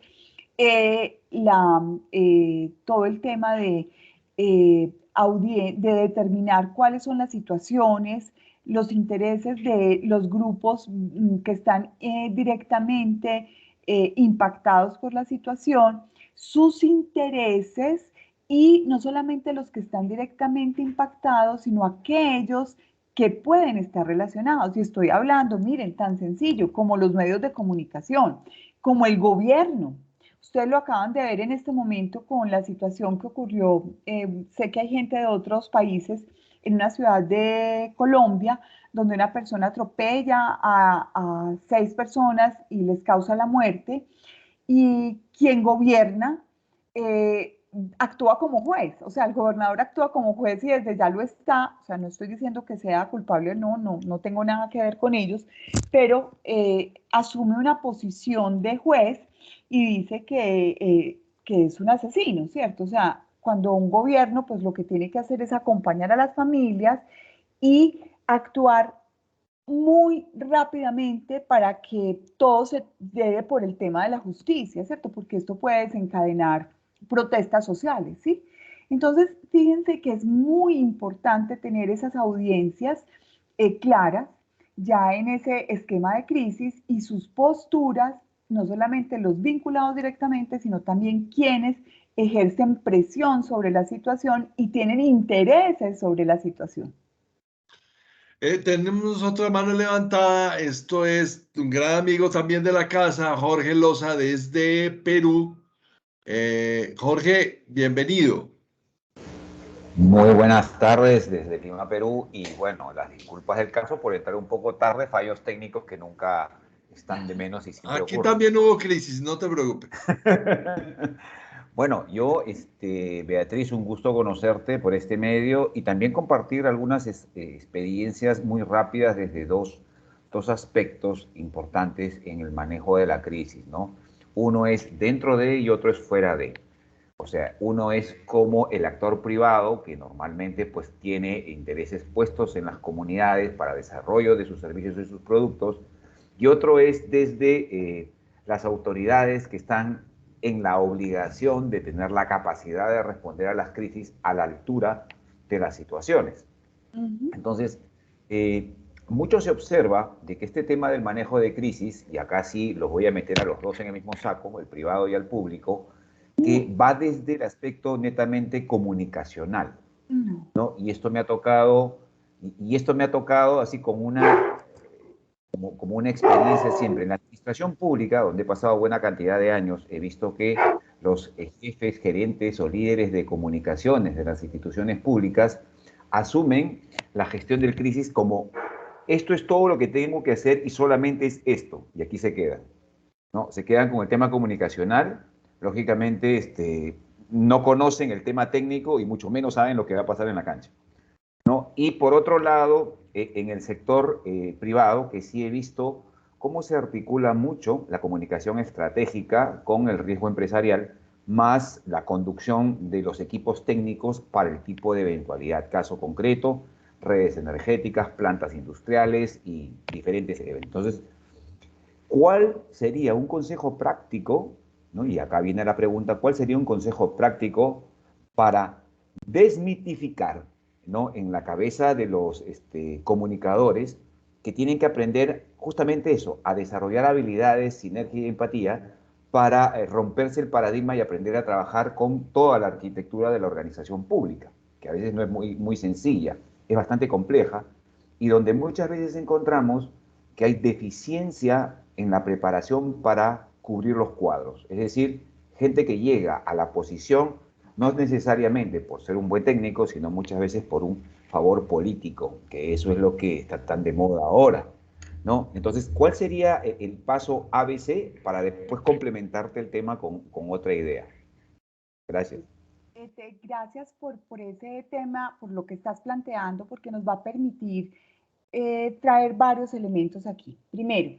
todo el tema de determinar cuáles son las situaciones, los intereses de los grupos que están directamente impactados por la situación, sus intereses y no solamente los que están directamente impactados, sino aquellos que pueden estar relacionados. Y estoy hablando, miren, tan sencillo como los medios de comunicación, como el gobierno. Ustedes lo acaban de ver en este momento con la situación que ocurrió. Sé que hay gente de otros países en una ciudad de Colombia donde una persona atropella a 6 personas y les causa la muerte, y quien gobierna actúa como juez, o sea, el gobernador actúa como juez y desde ya lo está, o sea, no estoy diciendo que sea culpable o no tengo nada que ver con ellos, pero asume una posición de juez y dice que es un asesino, ¿cierto? O sea, cuando un gobierno, pues lo que tiene que hacer es acompañar a las familias y actuar muy rápidamente para que todo se lleve por el tema de la justicia, ¿cierto? Porque esto puede desencadenar protestas sociales, ¿sí? Entonces, fíjense que es muy importante tener esas audiencias claras ya en ese esquema de crisis y sus posturas, no solamente los vinculados directamente, sino también quienes ejercen presión sobre la situación y tienen intereses sobre la situación. Tenemos otra mano levantada. Esto es un gran amigo también de la casa, Jorge Loza, desde Perú. Jorge, bienvenido. Muy buenas tardes desde Lima, Perú, y bueno, las disculpas del caso por entrar un poco tarde, fallos técnicos que nunca están de menos y siempre Aquí ocurren. también hubo crisis, no te preocupes. Bueno, yo, Beatriz, un gusto conocerte por este medio y también compartir algunas experiencias muy rápidas desde dos aspectos importantes en el manejo de la crisis, ¿no? Uno es dentro de y otro es fuera de. O sea, uno es como el actor privado que normalmente pues tiene intereses puestos en las comunidades para desarrollo de sus servicios y sus productos, y otro es desde las autoridades que están en la obligación de tener la capacidad de responder a las crisis a la altura de las situaciones. Entonces, mucho se observa de que este tema del manejo de crisis, y acá sí los voy a meter a los dos en el mismo saco, el privado y el público, que va desde el aspecto netamente comunicacional, ¿no? Y esto me ha tocado así como una experiencia siempre. En la administración pública, donde he pasado buena cantidad de años, he visto que los jefes, gerentes o líderes de comunicaciones de las instituciones públicas asumen la gestión del crisis como esto es todo lo que tengo que hacer y solamente es esto, y aquí se quedan, ¿no? Se quedan con el tema comunicacional, lógicamente no conocen el tema técnico y mucho menos saben lo que va a pasar en la cancha, ¿no? Y por otro lado, en el sector privado, que sí he visto cómo se articula mucho la comunicación estratégica con el riesgo empresarial, más la conducción de los equipos técnicos para el tipo de eventualidad. Caso concreto, redes energéticas, plantas industriales y diferentes eventos. Entonces, ¿cuál sería un consejo práctico, ¿no? Y acá viene la pregunta, ¿cuál sería un consejo práctico para desmitificar, ¿no?, en la cabeza de los comunicadores que tienen que aprender justamente eso, a desarrollar habilidades, sinergia y empatía para romperse el paradigma y aprender a trabajar con toda la arquitectura de la organización pública, que a veces no es muy sencilla, es bastante compleja, y donde muchas veces encontramos que hay deficiencia en la preparación para cubrir los cuadros. Es decir, gente que llega a la posición no necesariamente por ser un buen técnico, sino muchas veces por un favor político, que eso es lo que está tan de moda ahora, ¿no? Entonces, ¿cuál sería el paso ABC para después complementarte el tema con otra idea? Gracias. Gracias por ese tema, por lo que estás planteando, porque nos va a permitir traer varios elementos aquí. Primero,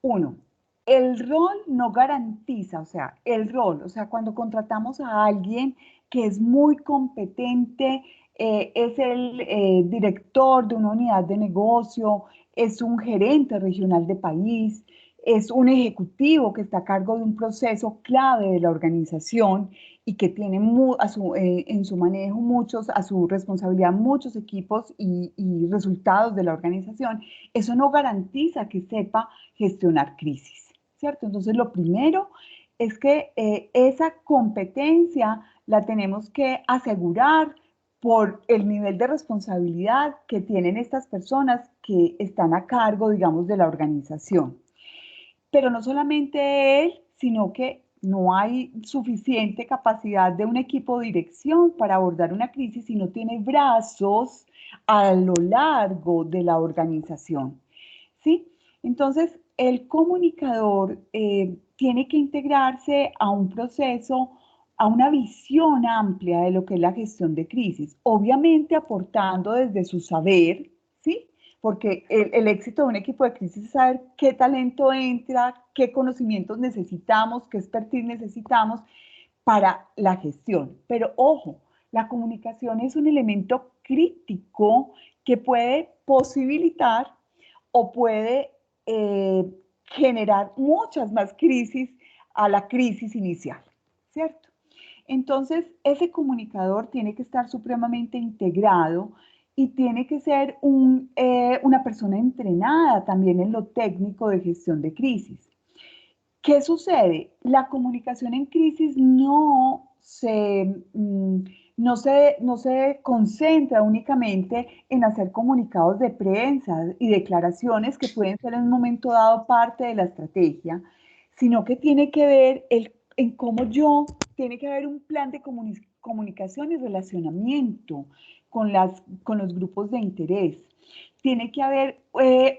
uno, el rol no garantiza, o sea, cuando contratamos a alguien que es muy competente, es el director de una unidad de negocio, es un gerente regional de país, es un ejecutivo que está a cargo de un proceso clave de la organización y que tiene en su manejo a su responsabilidad muchos equipos y resultados de la organización. Eso no garantiza que sepa gestionar crisis, ¿cierto? Entonces, lo primero es que esa competencia la tenemos que asegurar por el nivel de responsabilidad que tienen estas personas que están a cargo, digamos, de la organización. Pero no solamente él, sino que no hay suficiente capacidad de un equipo de dirección para abordar una crisis si no tiene brazos a lo largo de la organización, ¿sí? Entonces, el comunicador tiene que integrarse a un proceso, a una visión amplia de lo que es la gestión de crisis, obviamente aportando desde su saber, ¿sí? Porque el éxito de un equipo de crisis es saber qué talento entra, qué conocimientos necesitamos, qué expertise necesitamos para la gestión. Pero ojo, la comunicación es un elemento crítico que puede posibilitar o puede generar muchas más crisis a la crisis inicial, ¿cierto? Entonces, ese comunicador tiene que estar supremamente integrado y tiene que ser una persona entrenada también en lo técnico de gestión de crisis. ¿Qué sucede? La comunicación en crisis no se concentra únicamente en hacer comunicados de prensa y declaraciones que pueden ser en un momento dado parte de la estrategia, sino que tiene que ver en cómo tiene que haber un plan de comunicación y relacionamiento con los grupos de interés. Tiene que haber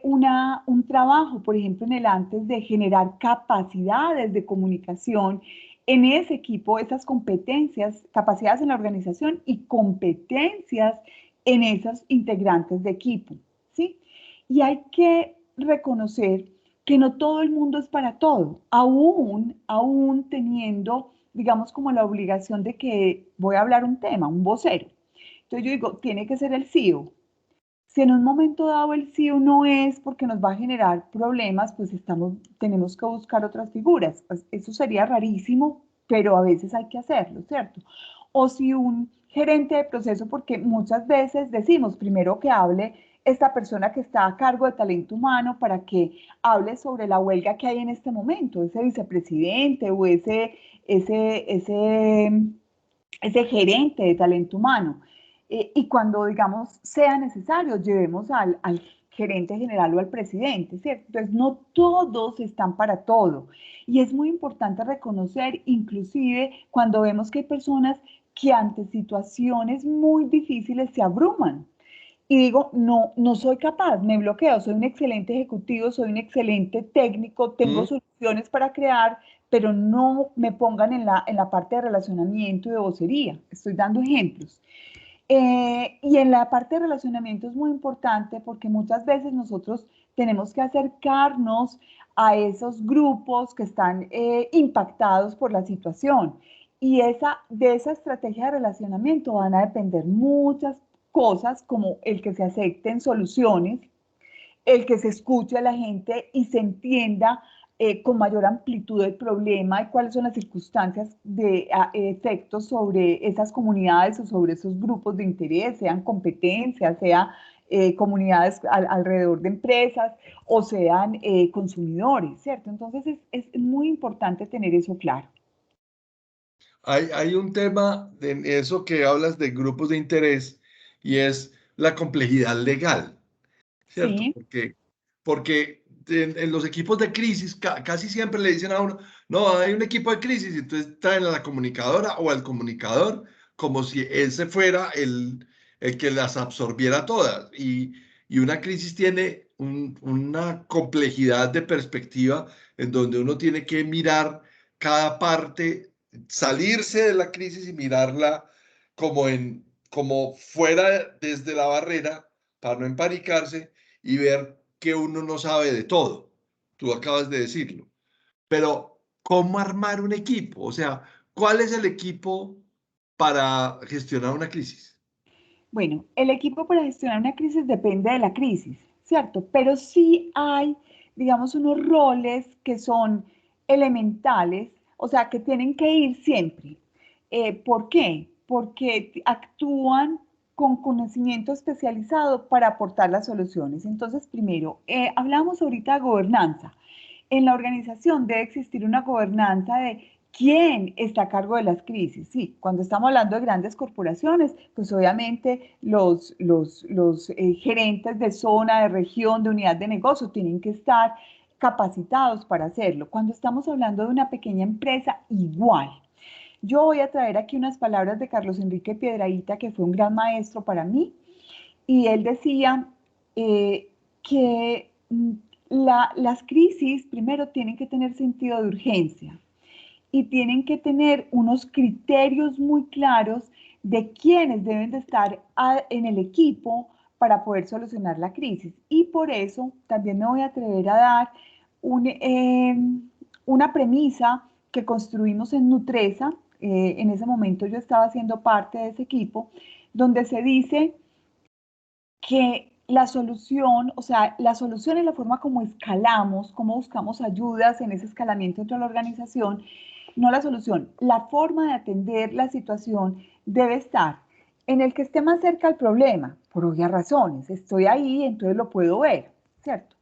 un trabajo, por ejemplo, en el antes de generar capacidades de comunicación en ese equipo, esas competencias, capacidades en la organización y competencias en esos integrantes de equipo, ¿sí? Y hay que reconocer que no todo el mundo es para todo, aún teniendo, digamos, como la obligación de que voy a hablar un tema, un vocero. Entonces yo digo, tiene que ser el CEO. Si en un momento dado el CEO no es porque nos va a generar problemas, pues tenemos que buscar otras figuras. Pues eso sería rarísimo, pero a veces hay que hacerlo, ¿cierto? O si un gerente de proceso, porque muchas veces decimos primero que hable esta persona que está a cargo de talento humano para que hable sobre la huelga que hay en este momento, ese vicepresidente o ese gerente de talento humano. Y cuando, digamos, sea necesario, llevemos al gerente general o al presidente, ¿cierto? Entonces, no todos están para todo. Y es muy importante reconocer, inclusive, cuando vemos que hay personas que ante situaciones muy difíciles se abruman. Y digo, no soy capaz, me bloqueo, soy un excelente ejecutivo, soy un excelente técnico, tengo soluciones para crear, pero no me pongan en la parte de relacionamiento y de vocería. Estoy dando ejemplos. Y en la parte de relacionamiento es muy importante porque muchas veces nosotros tenemos que acercarnos a esos grupos que están impactados por la situación. Y de esa estrategia de relacionamiento van a depender muchas cosas como el que se acepten soluciones, el que se escuche a la gente y se entienda con mayor amplitud el problema y cuáles son las circunstancias de efectos sobre esas comunidades o sobre esos grupos de interés, sean competencias, sean comunidades alrededor de empresas o sean consumidores, ¿cierto? Entonces es muy importante tener eso claro. Hay un tema de eso que hablas de grupos de interés y es la complejidad legal, ¿cierto? Sí. Porque en los equipos de crisis casi siempre le dicen a uno, no, hay un equipo de crisis y entonces traen a la comunicadora o al comunicador como si ese fuera el que las absorbiera todas. Y una crisis tiene una complejidad de perspectiva en donde uno tiene que mirar cada parte, salirse de la crisis y mirarla como fuera desde la barrera para no empanicarse y ver que uno no sabe de todo. Tú acabas de decirlo. Pero, ¿cómo armar un equipo? O sea, ¿cuál es el equipo para gestionar una crisis? Bueno, el equipo para gestionar una crisis depende de la crisis, ¿cierto? Pero sí hay, digamos, unos roles que son elementales, o sea, que tienen que ir siempre. ¿Por qué? Porque actúan con conocimiento especializado para aportar las soluciones. Entonces, primero, hablamos ahorita de gobernanza. En la organización debe existir una gobernanza de quién está a cargo de las crisis. Sí, cuando estamos hablando de grandes corporaciones, pues obviamente los gerentes de zona, de región, de unidad de negocio tienen que estar capacitados para hacerlo. Cuando estamos hablando de una pequeña empresa, igual. Yo voy a traer aquí unas palabras de Carlos Enrique Piedrahita, que fue un gran maestro para mí, y él decía que las crisis primero tienen que tener sentido de urgencia y tienen que tener unos criterios muy claros de quiénes deben de estar en el equipo para poder solucionar la crisis. Y por eso también me voy a atrever a dar una premisa que construimos en Nutresa. En ese momento yo estaba siendo parte de ese equipo, donde se dice que la solución, o sea, la solución es la forma como escalamos, cómo buscamos ayudas en ese escalamiento dentro de la organización, no la solución. La forma de atender la situación debe estar en el que esté más cerca al problema, por obvias razones. Estoy ahí, entonces lo puedo ver, ¿cierto?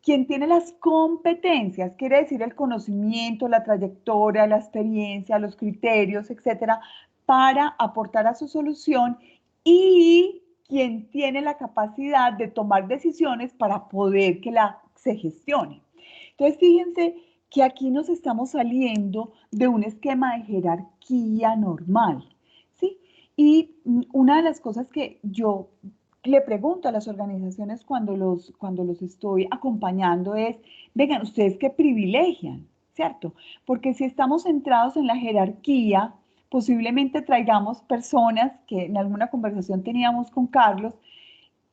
Quien tiene las competencias, quiere decir el conocimiento, la trayectoria, la experiencia, los criterios, etcétera, para aportar a su solución, y quien tiene la capacidad de tomar decisiones para poder que se gestione. Entonces, fíjense que aquí nos estamos saliendo de un esquema de jerarquía normal, ¿sí? Y una de las cosas que yo le pregunto a las organizaciones cuando los estoy acompañando es, vengan, ¿ustedes qué privilegian? ¿Cierto? Porque si estamos centrados en la jerarquía, posiblemente traigamos personas que en alguna conversación teníamos con Carlos,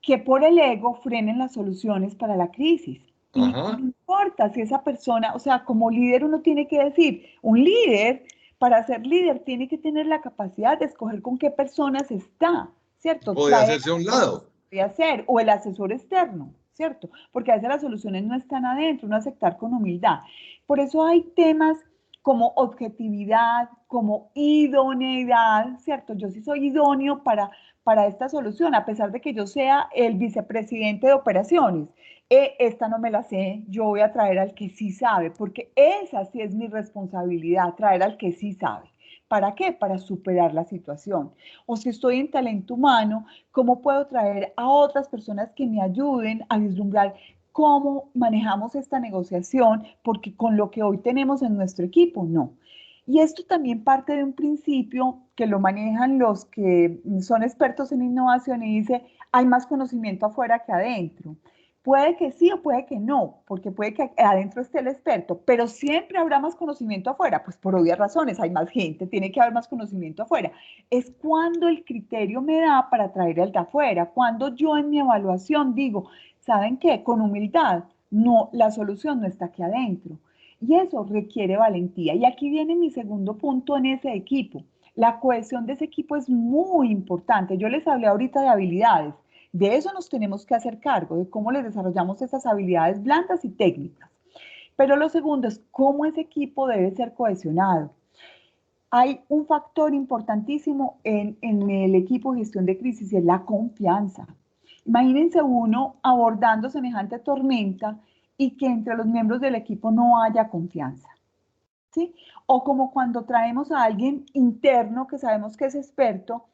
que por el ego frenen las soluciones para la crisis. Y no Ajá. importa si esa persona, o sea, como líder uno tiene que decir, un líder, para ser líder, tiene que tener la capacidad de escoger con qué personas está, ¿cierto? O de Traer hacerse a un a lado. hacer, o el asesor externo, ¿cierto? Porque a veces las soluciones no están adentro, uno aceptar con humildad. Por eso hay temas como objetividad, como idoneidad, ¿cierto? Yo sí soy idóneo para esta solución, a pesar de que yo sea el vicepresidente de operaciones. Esta no me la sé, yo voy a traer al que sí sabe, porque esa sí es mi responsabilidad, traer al que sí sabe. ¿Para qué? Para superar la situación. O si estoy en talento humano, ¿cómo puedo traer a otras personas que me ayuden a vislumbrar cómo manejamos esta negociación? Porque con lo que hoy tenemos en nuestro equipo, no. Y esto también parte de un principio que lo manejan los que son expertos en innovación y dice, hay más conocimiento afuera que adentro. Puede que sí o puede que no, porque puede que adentro esté el experto, pero siempre habrá más conocimiento afuera, pues por obvias razones, hay más gente, tiene que haber más conocimiento afuera. Es cuando el criterio me da para traer el de afuera, cuando yo en mi evaluación digo, ¿saben qué? Con humildad, no, la solución no está aquí adentro. Y eso requiere valentía. Y aquí viene mi segundo punto en ese equipo. La cohesión de ese equipo es muy importante. Yo les hablé ahorita de habilidades. De eso nos tenemos que hacer cargo, de cómo les desarrollamos esas habilidades blandas y técnicas. Pero lo segundo es cómo ese equipo debe ser cohesionado. Hay un factor importantísimo en el equipo de gestión de crisis y es la confianza. Imagínense uno abordando semejante tormenta y que entre los miembros del equipo no haya confianza, ¿sí? O como cuando traemos a alguien interno que sabemos que es experto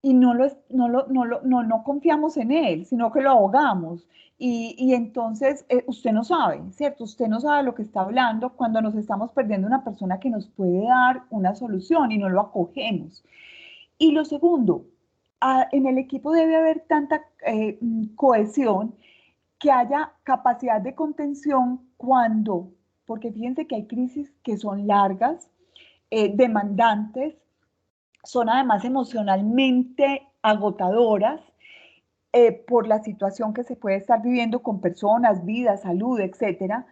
y no confiamos en él, sino que lo ahogamos. Y entonces usted no sabe, ¿cierto? Usted no sabe lo que está hablando cuando nos estamos perdiendo una persona que nos puede dar una solución y no lo acogemos. Y lo segundo, en el equipo debe haber tanta cohesión que haya capacidad de contención cuando, porque fíjense que hay crisis que son largas, demandantes, son además emocionalmente agotadoras por la situación que se puede estar viviendo con personas, vida, salud, etcétera.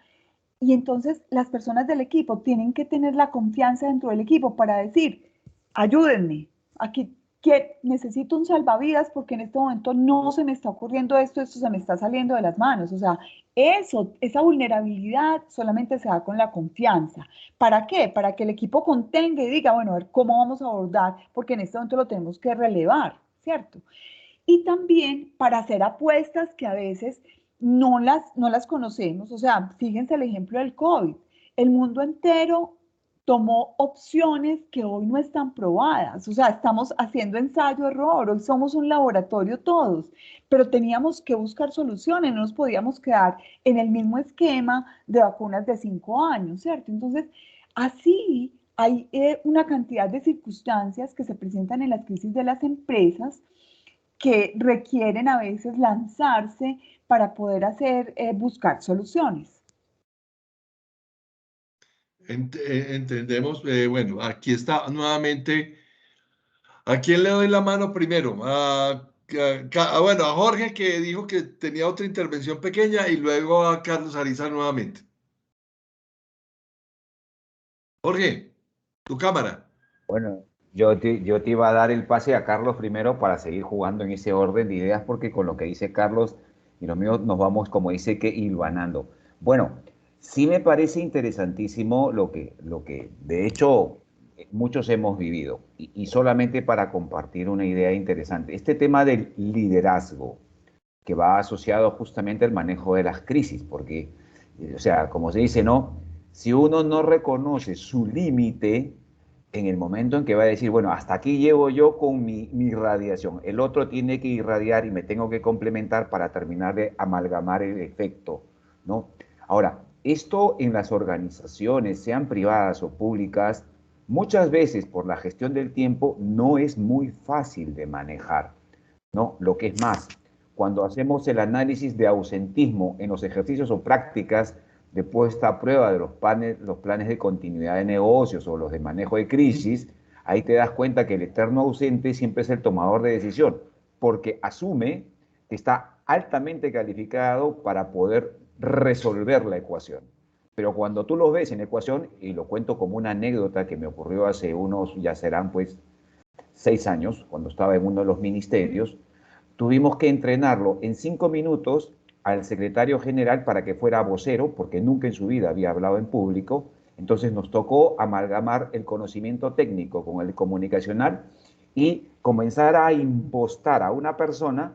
Y entonces las personas del equipo tienen que tener la confianza dentro del equipo para decir, ayúdenme, aquí que necesito un salvavidas porque en este momento no se me está ocurriendo esto se me está saliendo de las manos. O sea, esa vulnerabilidad solamente se da con la confianza. ¿Para qué? Para que el equipo contenga y diga, bueno, a ver cómo vamos a abordar, porque en este momento lo tenemos que relevar, ¿cierto? Y también para hacer apuestas que a veces no las conocemos. O sea, fíjense el ejemplo del COVID. El mundo entero tomó opciones que hoy no están probadas. O sea, estamos haciendo ensayo-error. Hoy somos un laboratorio todos, pero teníamos que buscar soluciones. No nos podíamos quedar en el mismo esquema de vacunas de 5 años, ¿cierto? Entonces, así hay una cantidad de circunstancias que se presentan en las crisis de las empresas que requieren a veces lanzarse para poder buscar soluciones. Entendemos, bueno, aquí está nuevamente. ¿A quién le doy la mano primero? Bueno, a Jorge que dijo que tenía otra intervención pequeña y luego a Carlos Ariza nuevamente. Jorge, tu cámara. Bueno, yo te iba a dar el pase a Carlos primero para seguir jugando en ese orden de ideas, porque con lo que dice Carlos y los míos nos vamos, como dice, que hilvanando. Bueno, sí me parece interesantísimo lo que de hecho muchos hemos vivido, y solamente para compartir una idea interesante, este tema del liderazgo, que va asociado justamente al manejo de las crisis, porque, o sea, como se dice, ¿no? Si uno no reconoce su límite en el momento en que va a decir, bueno, hasta aquí llevo yo con mi radiación, el otro tiene que irradiar y me tengo que complementar para terminar de amalgamar el efecto, ¿no? Ahora, esto en las organizaciones, sean privadas o públicas, muchas veces por la gestión del tiempo no es muy fácil de manejar, ¿no? Lo que es más, cuando hacemos el análisis de ausentismo en los ejercicios o prácticas de puesta a prueba de los planes de continuidad de negocios o los de manejo de crisis, ahí te das cuenta que el eterno ausente siempre es el tomador de decisión, porque asume que está altamente calificado para poder resolver la ecuación. Pero cuando tú lo ves en ecuación, y lo cuento como una anécdota que me ocurrió hace unos, ya serán pues 6 años, cuando estaba en uno de los ministerios, tuvimos que entrenarlo en 5 minutos al secretario general para que fuera vocero, porque nunca en su vida había hablado en público. Entonces nos tocó amalgamar el conocimiento técnico con el comunicacional y comenzar a impostar a una persona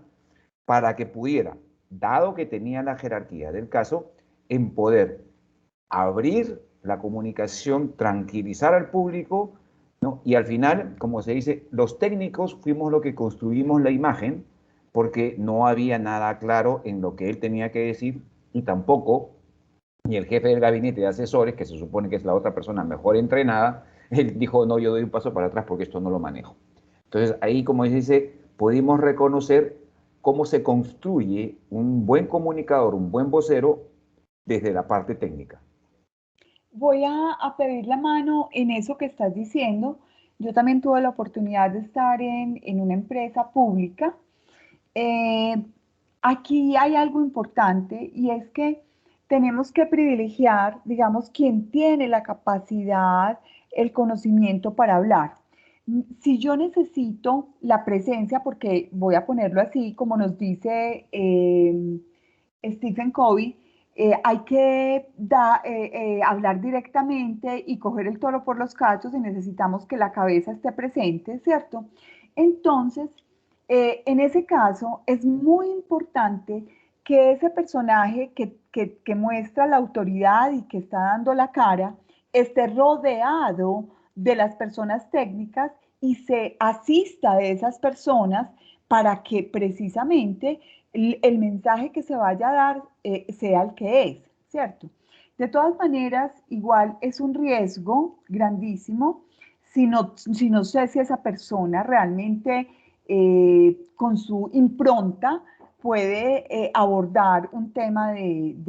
para que pudiera, dado que tenía la jerarquía del caso, en poder abrir la comunicación, tranquilizar al público, ¿no? Y al final, como se dice, los técnicos fuimos los que construimos la imagen porque no había nada claro en lo que él tenía que decir, y tampoco ni el jefe del gabinete de asesores, que se supone que es la otra persona mejor entrenada, él dijo, no, yo doy un paso para atrás porque esto no lo manejo. Entonces ahí, como se dice, pudimos reconocer cómo se construye un buen comunicador, un buen vocero desde la parte técnica. Voy a pedir la mano en eso que estás diciendo. Yo también tuve la oportunidad de estar en una empresa pública. Eh, Aquí hay algo importante y es que tenemos que privilegiar, digamos, quien tiene la capacidad, el conocimiento para hablar. Si yo necesito la presencia, porque voy a ponerlo así, como nos dice Stephen Covey, hay que hablar directamente y coger el toro por los cachos y necesitamos que la cabeza esté presente, ¿cierto? Entonces, en ese caso, es muy importante que ese personaje que muestra la autoridad y que está dando la cara esté rodeado de las personas técnicas y se asista de esas personas para que precisamente el mensaje que se vaya a dar sea el que es, ¿cierto? De todas maneras, igual es un riesgo grandísimo si no sé si esa persona realmente con su impronta puede abordar un tema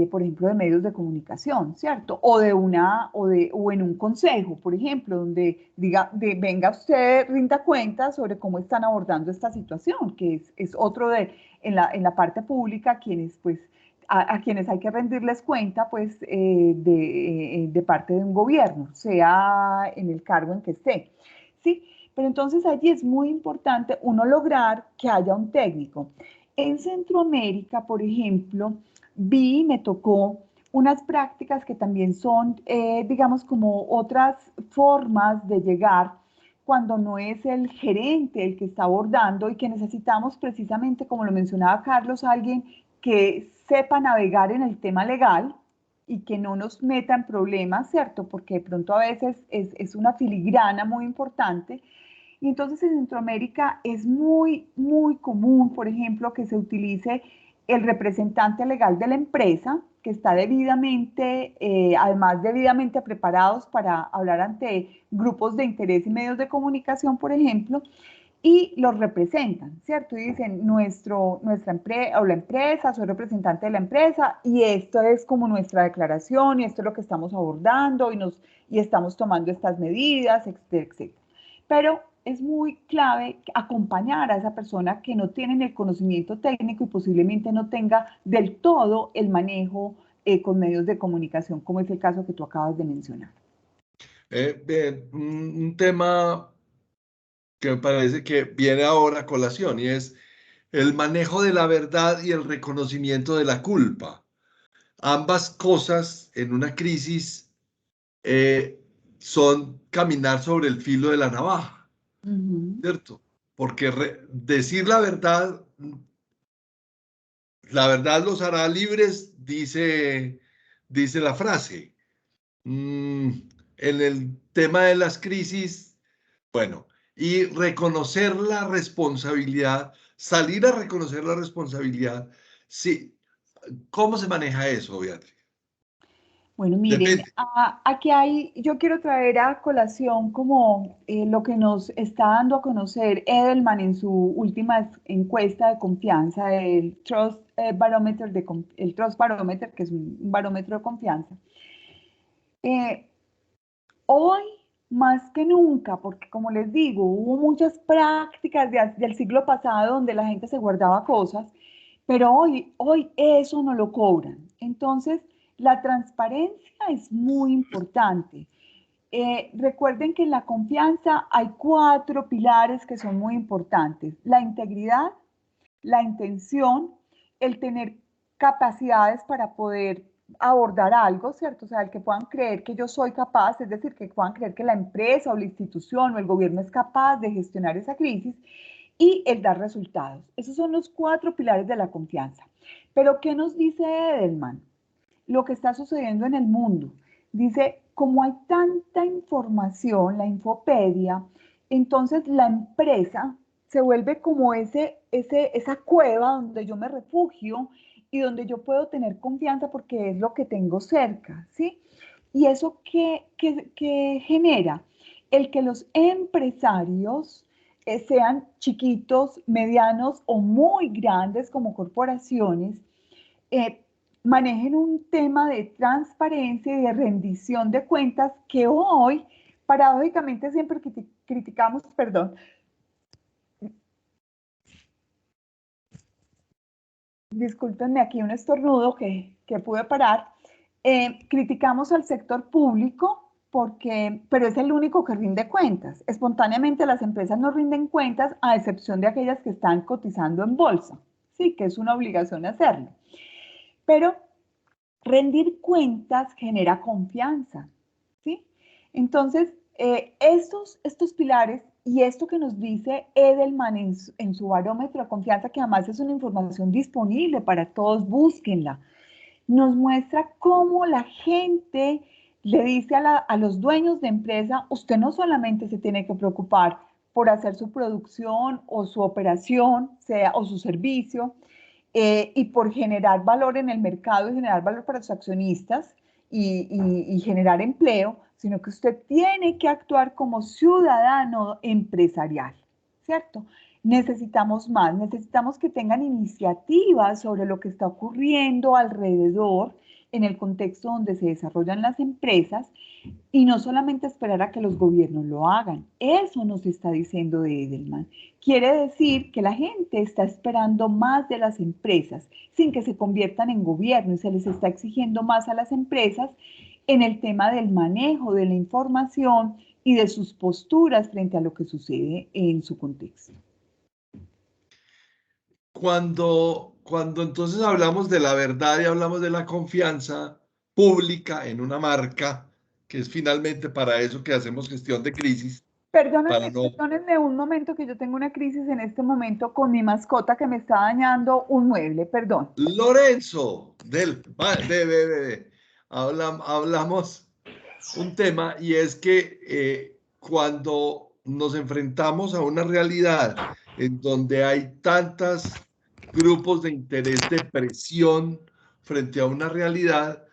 por ejemplo, de medios de comunicación, ¿cierto? O en un consejo, por ejemplo, donde venga usted, rinda cuenta sobre cómo están abordando esta situación, que es otro en la parte pública, quienes pues a quienes hay que rendirles cuenta, pues, de parte de un gobierno, sea en el cargo en que esté, ¿sí? Pero entonces allí es muy importante uno lograr que haya un técnico. En Centroamérica, por ejemplo, me tocó unas prácticas que también son, digamos, como otras formas de llegar cuando no es el gerente el que está abordando y que necesitamos precisamente, como lo mencionaba Carlos, alguien que sepa navegar en el tema legal y que no nos meta en problemas, ¿cierto? Porque de pronto a veces es una filigrana muy importante. Y entonces en Centroamérica es muy común, por ejemplo, que se utilice el representante legal de la empresa, que está debidamente, además debidamente preparados para hablar ante grupos de interés y medios de comunicación, por ejemplo, y los representan, ¿cierto? Y dicen, nuestra empresa o la empresa, soy representante de la empresa y esto es como nuestra declaración y esto es lo que estamos abordando y estamos tomando estas medidas, etcétera, etcétera. Pero es muy clave acompañar a esa persona que no tiene el conocimiento técnico y posiblemente no tenga del todo el manejo con medios de comunicación, como es el caso que tú acabas de mencionar. Un tema que me parece que viene ahora a colación y es el manejo de la verdad y el reconocimiento de la culpa. Ambas cosas en una crisis son caminar sobre el filo de la navaja, ¿cierto? Porque decir la verdad los hará libres, dice la frase. En el tema de las crisis, bueno, y reconocer la responsabilidad, salir a reconocer la responsabilidad, sí. ¿Cómo se maneja eso, Beatriz? Bueno, miren, Depende. aquí yo quiero traer a colación como lo que nos está dando a conocer Edelman en su última encuesta de confianza, el Trust Barometer, el Trust Barometer, que es un barómetro de confianza. Hoy, más que nunca, porque como les digo, hubo muchas prácticas del siglo pasado donde la gente se guardaba cosas, pero hoy eso no lo cobran. Entonces, la transparencia es muy importante. Recuerden que en la confianza hay 4 pilares que son muy importantes: la integridad, la intención, el tener capacidades para poder abordar algo, ¿cierto? O sea, el que puedan creer que yo soy capaz, es decir, que puedan creer que la empresa o la institución o el gobierno es capaz de gestionar esa crisis, y el dar resultados. Esos son los 4 pilares de la confianza. Pero, ¿qué nos dice Edelman? Lo que está sucediendo en el mundo. Dice, como hay tanta información, la infopedia, entonces la empresa se vuelve como esa cueva donde yo me refugio y donde yo puedo tener confianza porque es lo que tengo cerca, ¿sí? ¿Y eso qué genera? El que los empresarios sean chiquitos, medianos o muy grandes como corporaciones, eh, manejen un tema de transparencia y de rendición de cuentas que hoy, paradójicamente, siempre criticamos, perdón, discúlpenme aquí un estornudo que pude parar, criticamos al sector público pero es el único que rinde cuentas. Espontáneamente las empresas no rinden cuentas a excepción de aquellas que están cotizando en bolsa, sí, que es una obligación hacerlo. Pero rendir cuentas genera confianza, ¿sí? Entonces, estos pilares y esto que nos dice Edelman en su barómetro de confianza, que además es una información disponible para todos, búsquenla, nos muestra cómo la gente le dice a los dueños de empresa: usted no solamente se tiene que preocupar por hacer su producción o su operación, o su servicio, y por generar valor en el mercado y generar valor para sus accionistas y generar empleo, sino que usted tiene que actuar como ciudadano empresarial, ¿cierto? Necesitamos más, necesitamos que tengan iniciativas sobre lo que está ocurriendo alrededor en el contexto donde se desarrollan las empresas, y no solamente esperar a que los gobiernos lo hagan. Eso nos está diciendo Edelman. Quiere decir que la gente está esperando más de las empresas sin que se conviertan en gobierno, y se les está exigiendo más a las empresas en el tema del manejo de la información y de sus posturas frente a lo que sucede en su contexto. Cuando entonces hablamos de la verdad y hablamos de la confianza pública en una marca, que es finalmente para eso que hacemos gestión de crisis, para no... Perdónenme un momento, que yo tengo una crisis en este momento con mi mascota que me está dañando un mueble, perdón. Lorenzo, hablamos un tema, y es que cuando nos enfrentamos a una realidad en donde hay tantos grupos de interés de presión frente a una realidad,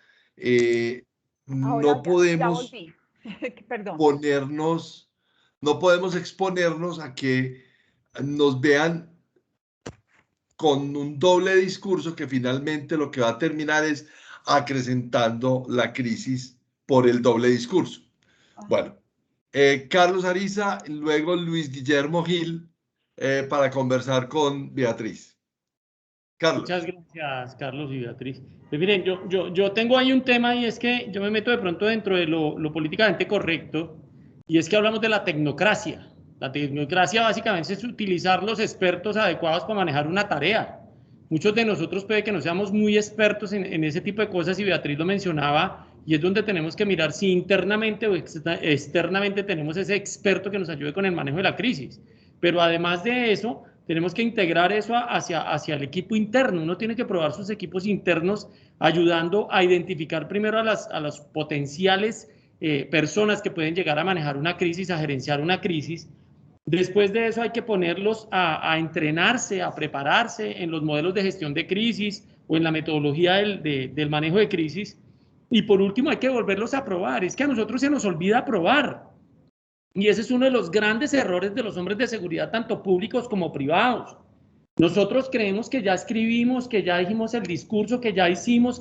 no Ya podemos volví. Perdón. no podemos exponernos a que nos vean con un doble discurso que finalmente lo que va a terminar es acrecentando la crisis por el doble discurso. Bueno, Carlos Ariza, luego Luis Guillermo Gil, para conversar con Beatriz. Carlos. Muchas gracias, Carlos y Beatriz. Pues miren, yo tengo ahí un tema, y es que yo me meto de pronto dentro de lo políticamente correcto, y es que hablamos de la tecnocracia. La tecnocracia básicamente es utilizar los expertos adecuados para manejar una tarea. Muchos de nosotros puede que no seamos muy expertos en ese tipo de cosas, y Beatriz lo mencionaba, y es donde tenemos que mirar si internamente o externamente tenemos ese experto que nos ayude con el manejo de la crisis. Pero además de eso, tenemos que integrar eso hacia el equipo interno. Uno tiene que probar sus equipos internos, ayudando a identificar primero a las potenciales personas que pueden llegar a manejar una crisis, a gerenciar una crisis. Después de eso hay que ponerlos a entrenarse, a prepararse en los modelos de gestión de crisis o en la metodología del manejo de crisis. Y por último hay que volverlos a probar. Es que a nosotros se nos olvida probar. Y ese es uno de los grandes errores de los hombres de seguridad, tanto públicos como privados. Nosotros creemos que ya escribimos, que ya dijimos el discurso, que ya hicimos,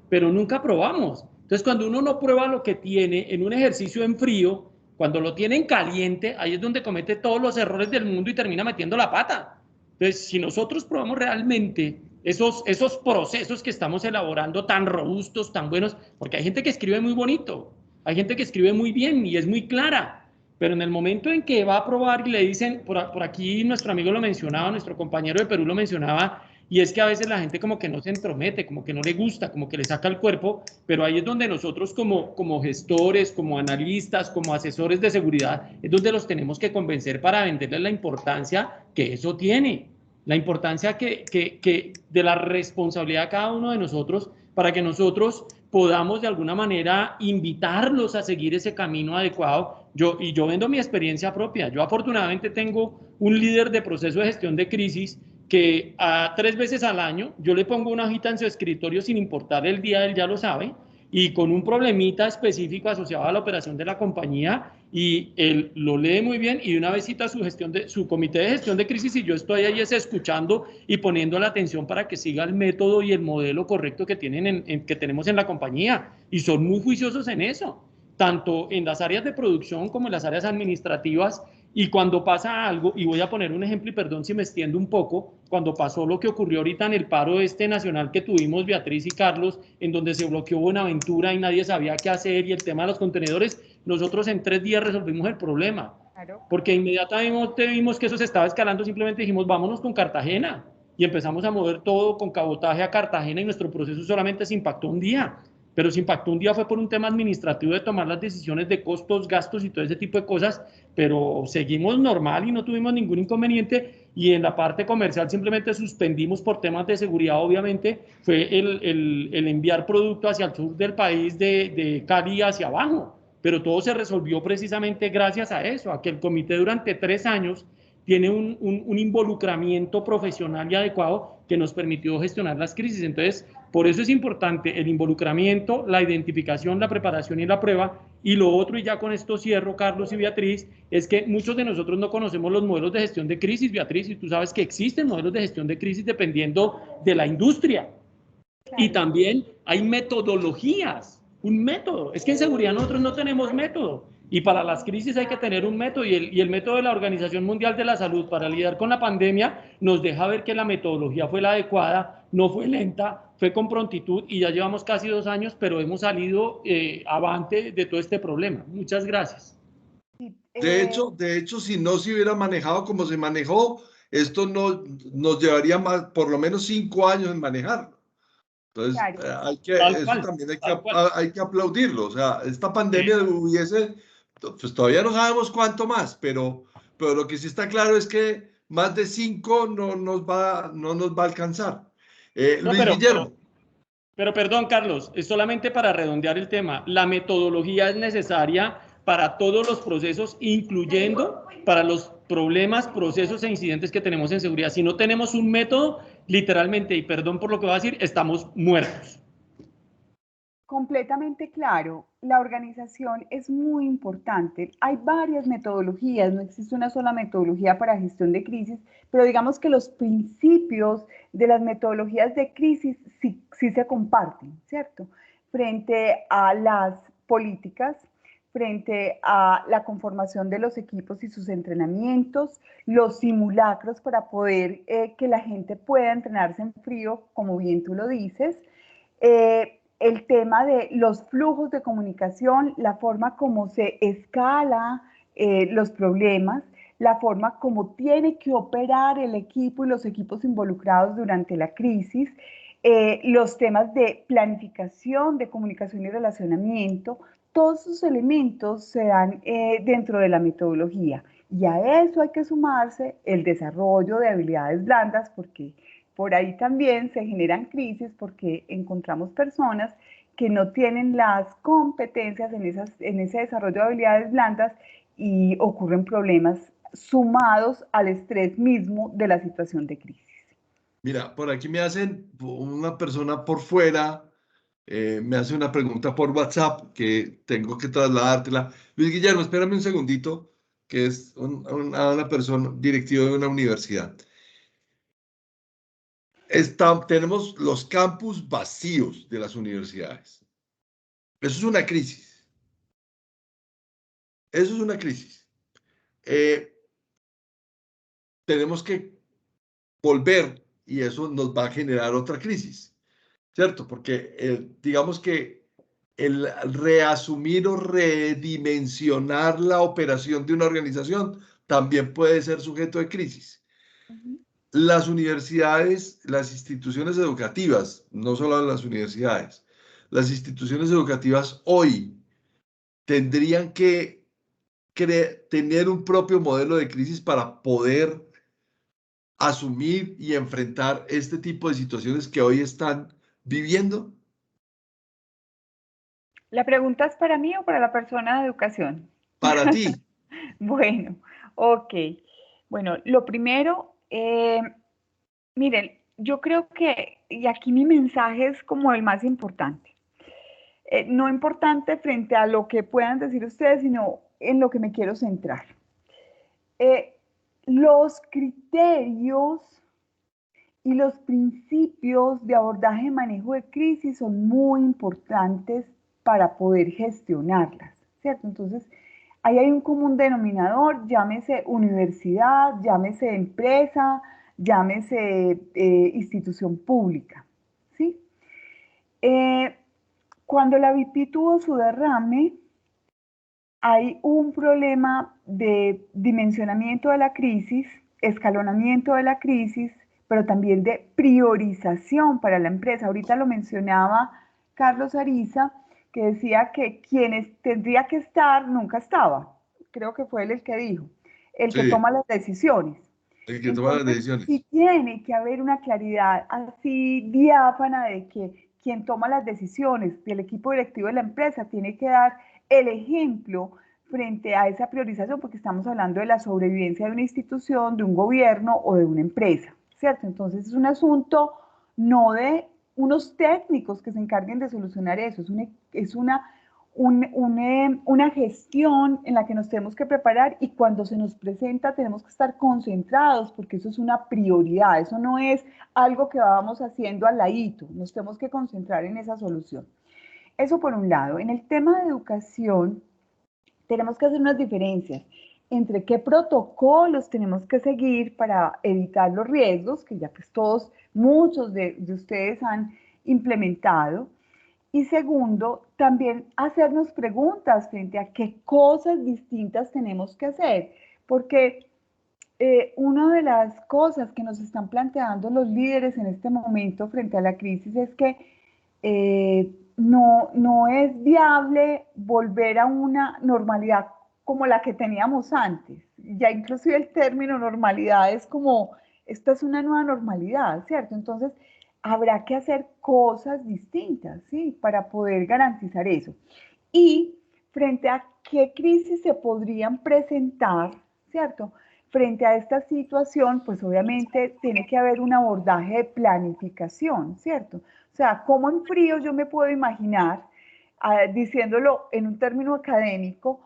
pero nunca probamos. Entonces, cuando uno no prueba lo que tiene en un ejercicio en frío, cuando lo tiene en caliente, ahí es donde comete todos los errores del mundo y termina metiendo la pata. Entonces, si nosotros probamos realmente esos procesos que estamos elaborando tan robustos, tan buenos, porque hay gente que escribe muy bonito, hay gente que escribe muy bien y es muy clara, pero en el momento en que va a probar y le dicen, por aquí nuestro amigo lo mencionaba, nuestro compañero de Perú lo mencionaba, y es que a veces la gente como que no se entromete, como que no le gusta, como que le saca el cuerpo, pero ahí es donde nosotros como gestores, como analistas, como asesores de seguridad, es donde los tenemos que convencer para venderles la importancia que eso tiene, la importancia de la responsabilidad de cada uno de nosotros, para que nosotros podamos de alguna manera invitarlos a seguir ese camino adecuado. Yo vendo mi experiencia propia. Yo afortunadamente tengo un líder de proceso de gestión de crisis que 3 veces al año yo le pongo una hojita en su escritorio sin importar el día, él ya lo sabe, y con un problemita específico asociado a la operación de la compañía, y él lo lee muy bien y de una vez cita su comité de gestión de crisis, y yo estoy ahí escuchando y poniendo la atención para que siga el método y el modelo correcto que tenemos en la compañía, y son muy juiciosos en eso, tanto en las áreas de producción como en las áreas administrativas. Y cuando pasa algo, y voy a poner un ejemplo y perdón si me extiendo un poco, cuando pasó lo que ocurrió ahorita en el paro nacional que tuvimos Beatriz y Carlos, en donde se bloqueó Buenaventura y nadie sabía qué hacer, y el tema de los contenedores, nosotros en 3 días resolvimos el problema. Claro. Porque inmediatamente vimos que eso se estaba escalando, simplemente dijimos vámonos con Cartagena, y empezamos a mover todo con cabotaje a Cartagena, y nuestro proceso solamente se impactó un día. Pero se impactó un día fue por un tema administrativo de tomar las decisiones de costos, gastos y todo ese tipo de cosas, pero seguimos normal y no tuvimos ningún inconveniente. Y en la parte comercial simplemente suspendimos por temas de seguridad, obviamente, fue el enviar producto hacia el sur del país, de Cali hacia abajo, pero todo se resolvió precisamente gracias a eso, a que el comité durante 3 años tiene un involucramiento profesional y adecuado que nos permitió gestionar las crisis. Entonces, por eso es importante el involucramiento, la identificación, la preparación y la prueba. Y lo otro, y ya con esto cierro, Carlos y Beatriz, es que muchos de nosotros no conocemos los modelos de gestión de crisis, Beatriz, y tú sabes que existen modelos de gestión de crisis dependiendo de la industria. Y también hay metodologías, un método. Es que en seguridad nosotros no tenemos método. Y para las crisis hay que tener un método, y el método de la Organización Mundial de la Salud para lidiar con la pandemia nos deja ver que la metodología fue la adecuada, no fue lenta, fue con prontitud, y ya llevamos casi 2 años, pero hemos salido avante de todo este problema. Muchas gracias. De hecho, si no se hubiera manejado como se manejó, esto no, nos llevaría por lo menos 5 años en manejarlo. Entonces, claro. También hay que aplaudirlo. O sea, esta pandemia pues todavía no sabemos cuánto más, pero lo que sí está claro es que más de 5 no nos va a alcanzar. Luis Guillermo. Pero perdón, Carlos, es solamente para redondear el tema. La metodología es necesaria para todos los procesos, incluyendo para los problemas, procesos e incidentes que tenemos en seguridad. Si no tenemos un método, literalmente, y perdón por lo que voy a decir, estamos muertos. Completamente claro, la organización es muy importante. Hay varias metodologías, no existe una sola metodología para gestión de crisis, pero digamos que los principios de las metodologías de crisis sí se comparten, ¿cierto? Frente a las políticas, frente a la conformación de los equipos y sus entrenamientos, los simulacros para poder que la gente pueda entrenarse en frío, como bien tú lo dices, el tema de los flujos de comunicación, la forma como se escala los problemas, la forma como tiene que operar el equipo y los equipos involucrados durante la crisis, los temas de planificación, de comunicación y relacionamiento, todos esos elementos se dan dentro de la metodología. Y a eso hay que sumarse el desarrollo de habilidades blandas, porque por ahí también se generan crisis, porque encontramos personas que no tienen las competencias en ese desarrollo de habilidades blandas y ocurren problemas sumados al estrés mismo de la situación de crisis. Mira, por aquí me hacen una persona por fuera, me hace una pregunta por WhatsApp que tengo que trasladártela. Luis Guillermo, espérame un segundito, que es una persona directiva de una universidad. Tenemos los campus vacíos de las universidades. Eso es una crisis. Eso es una crisis. Tenemos que volver y eso nos va a generar otra crisis, ¿cierto? Porque digamos que el reasumir o redimensionar la operación de una organización también puede ser sujeto de crisis. Las universidades, las instituciones educativas, no solo las universidades, las instituciones educativas hoy tendrían que tener un propio modelo de crisis para poder asumir y enfrentar este tipo de situaciones que hoy están viviendo. ¿La pregunta es para mí o para la persona de educación? Para ti. Bueno, ok. Bueno, lo primero, miren, yo creo que, y aquí mi mensaje es como el más importante. No importante frente a lo que puedan decir ustedes, sino en lo que me quiero centrar. Los criterios y los principios de abordaje y manejo de crisis son muy importantes para poder gestionarlas, ¿cierto? Entonces, ahí hay un común denominador, llámese universidad, llámese empresa, llámese institución pública, ¿sí? Cuando la BP tuvo su derrame, hay un problema de dimensionamiento de la crisis, escalonamiento de la crisis, pero también de priorización para la empresa. Ahorita lo mencionaba Carlos Ariza, que decía que quienes tendría que estar nunca estaba. Creo que fue él el que dijo, el que Sí, toma las decisiones. el que toma las Entonces, sí decisiones. tiene que haber una claridad así diáfana de que quien toma las decisiones del equipo directivo de la empresa tiene que dar el ejemplo frente a esa priorización, porque estamos hablando de la sobrevivencia de una institución, de un gobierno o de una empresa, ¿cierto? Entonces es un asunto no de unos técnicos que se encarguen de solucionar eso, es una gestión en la que nos tenemos que preparar y cuando se nos presenta tenemos que estar concentrados porque eso es una prioridad, eso no es algo que vamos haciendo al ladito, nos tenemos que concentrar en esa solución. Eso por un lado. En el tema de educación tenemos que hacer unas diferencias entre qué protocolos tenemos que seguir para evitar los riesgos, que ya pues muchos de ustedes han implementado, y segundo, también hacernos preguntas frente a qué cosas distintas tenemos que hacer, porque una de las cosas que nos están planteando los líderes en este momento frente a la crisis es que no es viable volver a una normalidad como la que teníamos antes. Ya inclusive el término normalidad es como, esta es una nueva normalidad, ¿cierto? Entonces, habrá que hacer cosas distintas, ¿sí? Para poder garantizar eso. Y frente a qué crisis se podrían presentar, ¿cierto? Frente a esta situación, pues obviamente tiene que haber un abordaje de planificación, ¿cierto? O sea, ¿cómo en frío yo me puedo imaginar, diciéndolo en un término académico,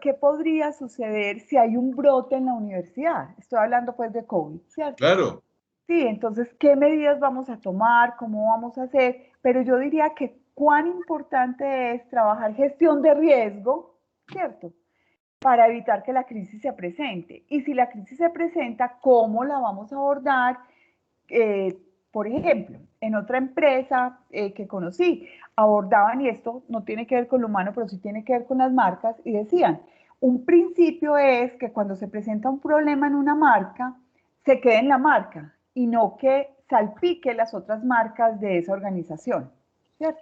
qué podría suceder si hay un brote en la universidad? Estoy hablando pues de COVID, ¿cierto? Claro. Sí, entonces, ¿qué medidas vamos a tomar? ¿Cómo vamos a hacer? Pero yo diría que cuán importante es trabajar gestión de riesgo, ¿cierto? Para evitar que la crisis se presente. Y si la crisis se presenta, ¿cómo la vamos a abordar? Por ejemplo, en otra empresa que conocí, abordaban, y esto no tiene que ver con lo humano, pero sí tiene que ver con las marcas, y decían, un principio es que cuando se presenta un problema en una marca, se quede en la marca y no que salpique las otras marcas de esa organización, ¿cierto?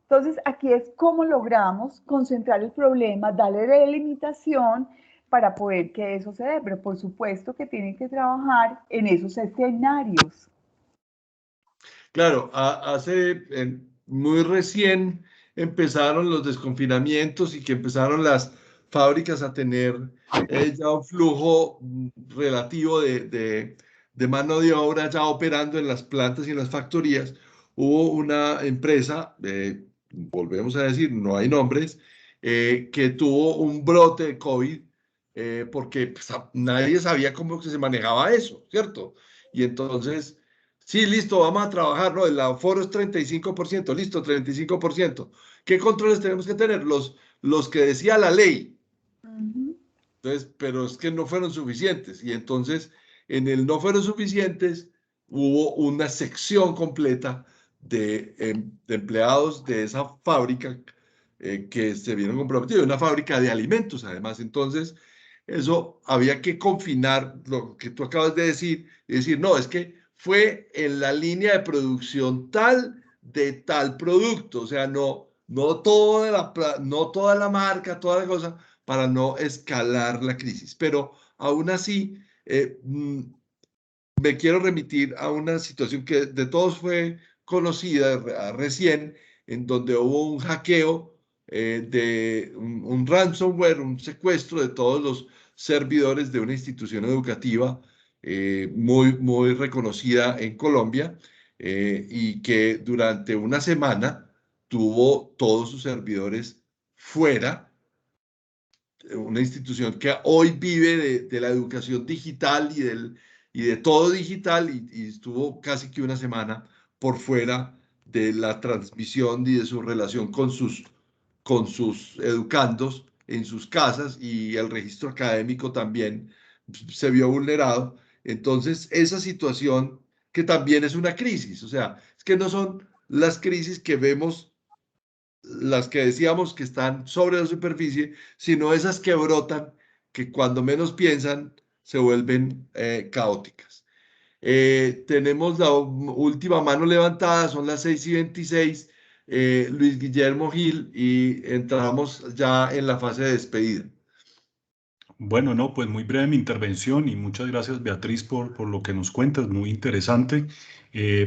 Entonces, aquí es cómo logramos concentrar el problema, darle delimitación para poder que eso se dé, pero por supuesto que tienen que trabajar en esos escenarios. Claro, muy recién empezaron los desconfinamientos y que empezaron las fábricas a tener ya un flujo relativo de mano de obra ya operando en las plantas y en las factorías. Hubo una empresa, volvemos a decir, no hay nombres, que tuvo un brote de COVID porque pues, nadie sabía cómo se manejaba eso, ¿cierto? Y entonces sí, listo, vamos a trabajar, ¿no? El aforo es 35%, listo, 35%. ¿Qué controles tenemos que tener? Los que decía la ley. Entonces, pero es que no fueron suficientes. Y entonces, en el no fueron suficientes, hubo una sección completa de empleados de esa fábrica que se vieron comprometidos, una fábrica de alimentos, además. Entonces, eso había que confinar lo que tú acabas de decir y decir, no, es que fue en la línea de producción tal de tal producto, o sea, no toda la marca, toda la cosa, para no escalar la crisis. Pero aún así, me quiero remitir a una situación que de todos fue conocida recién, en donde hubo un hackeo de un ransomware, un secuestro de todos los servidores de una institución educativa muy reconocida en Colombia y que durante una semana tuvo todos sus servidores fuera, una institución que hoy vive de la educación digital y de todo digital y estuvo casi que una semana por fuera de la transmisión y de su relación con sus educandos en sus casas, y el registro académico también se vio vulnerado. Entonces, esa situación que también es una crisis, o sea, es que no son las crisis que vemos, las que decíamos que están sobre la superficie, sino esas que brotan, que cuando menos piensan se vuelven caóticas. Tenemos la última mano levantada, son las 6:26, Luis Guillermo Gil, y entramos ya en la fase de despedida. Bueno, no, pues muy breve mi intervención y muchas gracias, Beatriz, por lo que nos cuentas, muy interesante.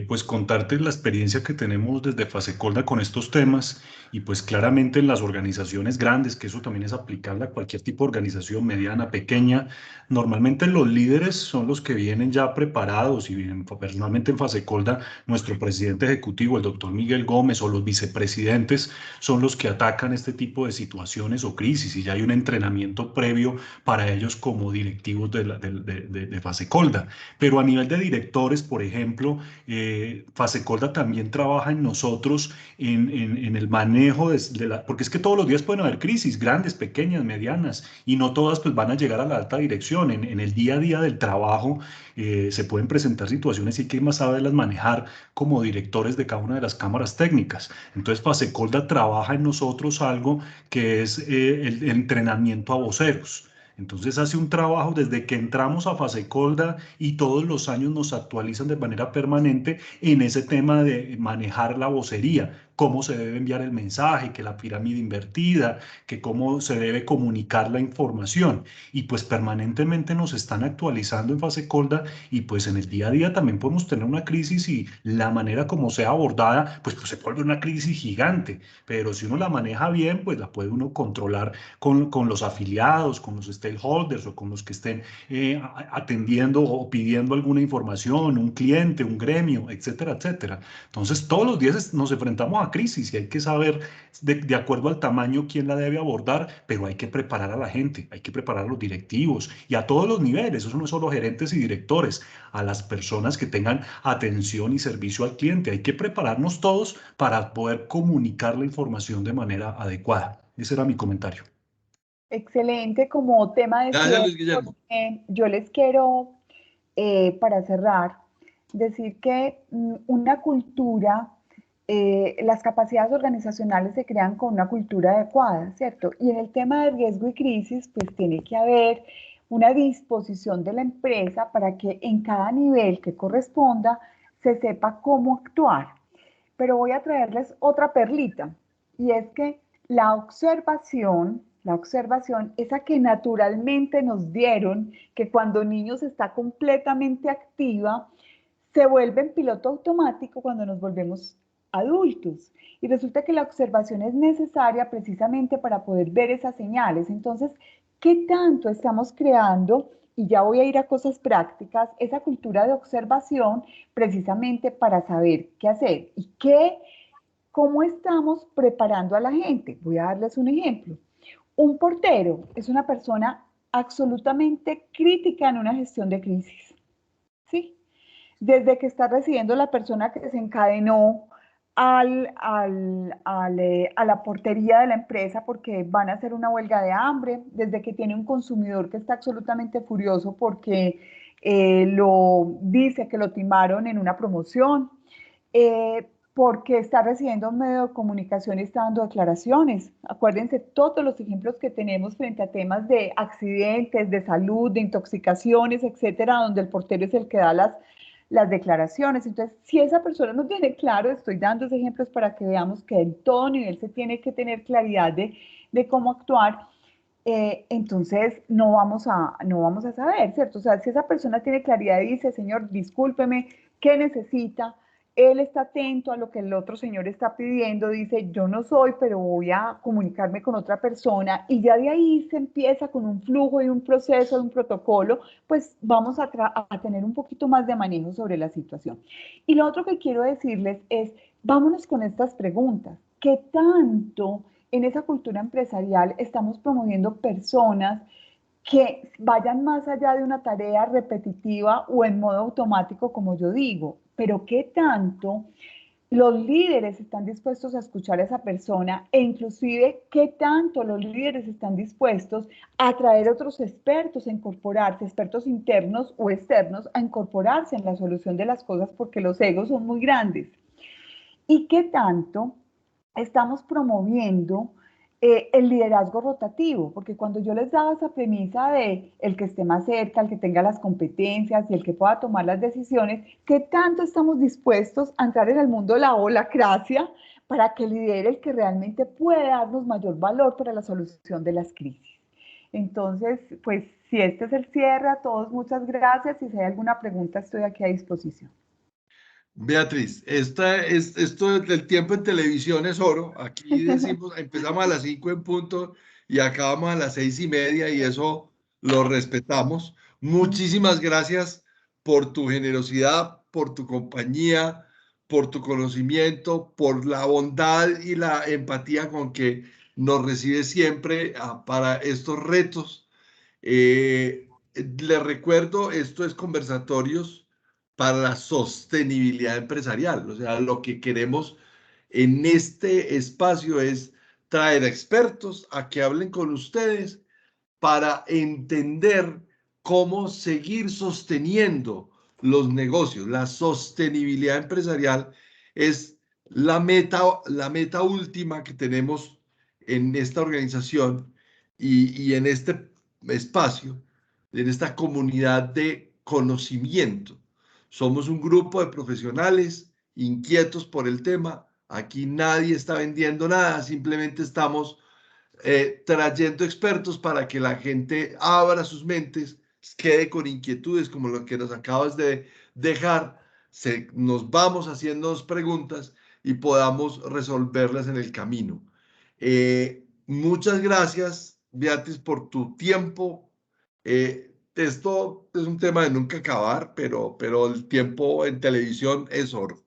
Pues contarte la experiencia que tenemos desde Fasecolda con estos temas y pues claramente en las organizaciones grandes, que eso también es aplicable a cualquier tipo de organización mediana, pequeña, normalmente los líderes son los que vienen ya preparados y personalmente en Fasecolda nuestro presidente ejecutivo, el doctor Miguel Gómez, o los vicepresidentes son los que atacan este tipo de situaciones o crisis y ya hay un entrenamiento previo para ellos como directivos de Fasecolda. Pero a nivel de directores, por ejemplo, Fasecolda también trabaja en nosotros en el manejo porque es que todos los días pueden haber crisis, grandes, pequeñas, medianas, y no todas pues van a llegar a la alta dirección. En el día a día del trabajo se pueden presentar situaciones y hay que más saberlas manejar como directores de cada una de las cámaras técnicas. Entonces Fasecolda trabaja en nosotros algo que es el entrenamiento a voceros. Entonces hace un trabajo desde que entramos a Fasecolda y todos los años nos actualizan de manera permanente en ese tema de manejar la vocería, cómo se debe enviar el mensaje, que la pirámide invertida, que cómo se debe comunicar la información. Y pues permanentemente nos están actualizando en Fasecolda y pues en el día a día también podemos tener una crisis y la manera como sea abordada, pues se vuelve una crisis gigante. Pero si uno la maneja bien, pues la puede uno controlar con los afiliados, con los stakeholders o con los que estén atendiendo o pidiendo alguna información, un cliente, un gremio, etcétera, etcétera. Entonces, todos los días nos enfrentamos a crisis y hay que saber de acuerdo al tamaño quién la debe abordar, pero hay que preparar a la gente, hay que preparar a los directivos y a todos los niveles, eso no es solo gerentes y directores, a las personas que tengan atención y servicio al cliente. Hay que prepararnos todos para poder comunicar la información de manera adecuada. Ese era mi comentario. Excelente como tema de Gracias, cierre, Luis Guillermo. porque yo les quiero, para cerrar, decir que una cultura las capacidades organizacionales se crean con una cultura adecuada, ¿cierto? Y en el tema de riesgo y crisis, pues tiene que haber una disposición de la empresa para que en cada nivel que corresponda se sepa cómo actuar. Pero voy a traerles otra perlita, y es que la observación, esa que naturalmente nos dieron, que cuando niños está completamente activa, se vuelve en piloto automático cuando nos volvemos adultos. Y resulta que la observación es necesaria precisamente para poder ver esas señales. Entonces, ¿qué tanto estamos creando? Y ya voy a ir a cosas prácticas, esa cultura de observación precisamente para saber qué hacer y cómo estamos preparando a la gente. Voy a darles un ejemplo. Un portero es una persona absolutamente crítica en una gestión de crisis. ¿Sí? Desde que está recibiendo la persona que desencadenó a la portería de la empresa porque van a hacer una huelga de hambre, desde que tiene un consumidor que está absolutamente furioso porque lo dice que lo timaron en una promoción, porque está recibiendo un medio de comunicación y está dando declaraciones. Acuérdense todos los ejemplos que tenemos frente a temas de accidentes, de salud, de intoxicaciones, etcétera, donde el portero es el que da las declaraciones. Entonces, si esa persona no tiene claro, estoy dando esos ejemplos para que veamos que en todo nivel se tiene que tener claridad de cómo actuar, entonces no vamos a saber, ¿cierto? O sea, si esa persona tiene claridad y dice, señor, discúlpeme, ¿qué necesita? Él está atento a lo que el otro señor está pidiendo, dice, yo no soy, pero voy a comunicarme con otra persona, y ya de ahí se empieza con un flujo y un proceso, un protocolo, pues vamos a tener un poquito más de manejo sobre la situación. Y lo otro que quiero decirles es, vámonos con estas preguntas. ¿Qué tanto en esa cultura empresarial estamos promoviendo personas que vayan más allá de una tarea repetitiva o en modo automático, como yo digo? Pero ¿qué tanto los líderes están dispuestos a escuchar a esa persona, e inclusive qué tanto los líderes están dispuestos a traer otros expertos a incorporarse, expertos internos o externos, a incorporarse en la solución de las cosas, porque los egos son muy grandes? ¿Y qué tanto estamos promoviendo el liderazgo rotativo? Porque cuando yo les daba esa premisa de el que esté más cerca, el que tenga las competencias y el que pueda tomar las decisiones, ¿qué tanto estamos dispuestos a entrar en el mundo de la holacracia para que lidere el que realmente puede darnos mayor valor para la solución de las crisis? Entonces, pues si este es el cierre, a todos muchas gracias, y si hay alguna pregunta estoy aquí a disposición. Beatriz, esto del tiempo en televisión es oro. Aquí decimos, empezamos a las 5 en punto y acabamos a las 6:30, y eso lo respetamos. Muchísimas gracias por tu generosidad, por tu compañía, por tu conocimiento, por la bondad y la empatía con que nos recibes siempre para estos retos. Les recuerdo, esto es Conversatorios para la Sostenibilidad Empresarial. O sea, lo que queremos en este espacio es traer a expertos a que hablen con ustedes para entender cómo seguir sosteniendo los negocios. La sostenibilidad empresarial es la meta última que tenemos en esta organización y en este espacio, en esta comunidad de conocimiento. Somos un grupo de profesionales inquietos por el tema. Aquí nadie está vendiendo nada, simplemente estamos trayendo expertos para que la gente abra sus mentes, quede con inquietudes como lo que nos acabas de dejar, nos vamos haciendo preguntas y podamos resolverlas en el camino. Muchas gracias, Beatriz, por tu tiempo. Esto es un tema de nunca acabar, pero el tiempo en televisión es oro.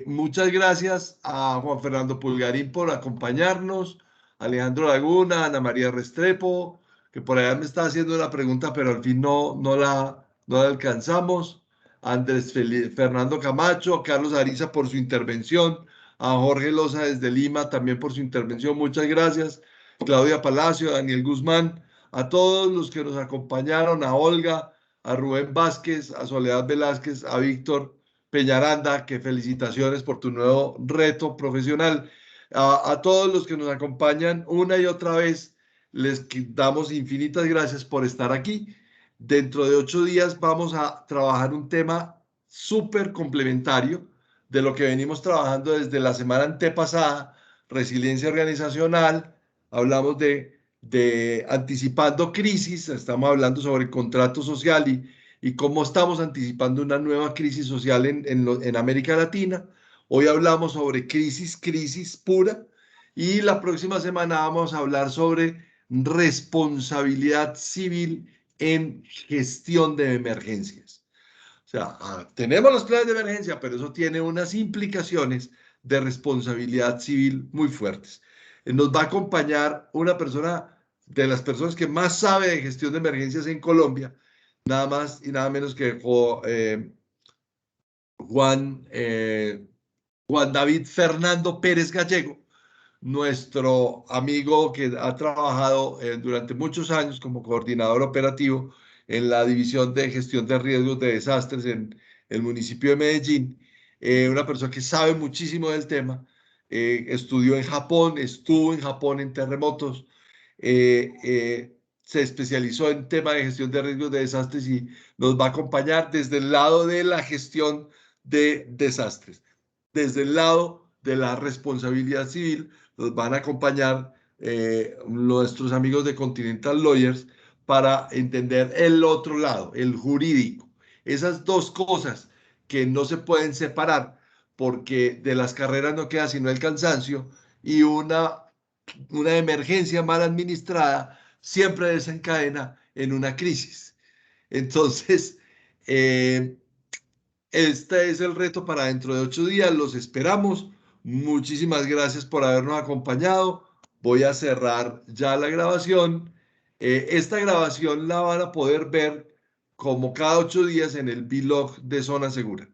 Muchas gracias a Juan Fernando Pulgarín por acompañarnos, Alejandro Laguna, Ana María Restrepo, que por allá me está haciendo una pregunta, pero al fin no la alcanzamos, Andrés Fernando Camacho, a Carlos Ariza por su intervención, a Jorge Loza desde Lima también por su intervención, muchas gracias, Claudia Palacio, a Daniel Guzmán, a todos los que nos acompañaron, a Olga, a Rubén Vázquez, a Soledad Velázquez, a Víctor Peñaranda, que felicitaciones por tu nuevo reto profesional. A todos los que nos acompañan una y otra vez, les damos infinitas gracias por estar aquí. Dentro de 8 días vamos a trabajar un tema súper complementario de lo que venimos trabajando desde la semana antepasada, resiliencia organizacional. Hablamos de anticipando crisis, estamos hablando sobre el contrato social y cómo estamos anticipando una nueva crisis social en América Latina. Hoy hablamos sobre crisis pura, y la próxima semana vamos a hablar sobre responsabilidad civil en gestión de emergencias. O sea, tenemos los planes de emergencia, pero eso tiene unas implicaciones de responsabilidad civil muy fuertes. Nos va a acompañar una persona de las personas que más sabe de gestión de emergencias en Colombia, nada más y nada menos que Juan David Fernando Pérez Gallego, nuestro amigo que ha trabajado durante muchos años como coordinador operativo en la División de Gestión de Riesgos de Desastres en el municipio de Medellín, una persona que sabe muchísimo del tema, estudió en Japón, estuvo en Japón en terremotos, se especializó en tema de gestión de riesgos de desastres y nos va a acompañar desde el lado de la gestión de desastres, desde el lado de la responsabilidad civil. Nos van a acompañar nuestros amigos de Continental Lawyers para entender el otro lado, el jurídico. Esas dos cosas que no se pueden separar, porque de las carreras no queda sino el cansancio, y una emergencia mal administrada siempre desencadena en una crisis. Entonces, este es el reto para dentro de 8 días. Los esperamos. Muchísimas gracias por habernos acompañado. Voy a cerrar ya la grabación. Esta grabación la van a poder ver como cada 8 días en el vlog de Zona Segura.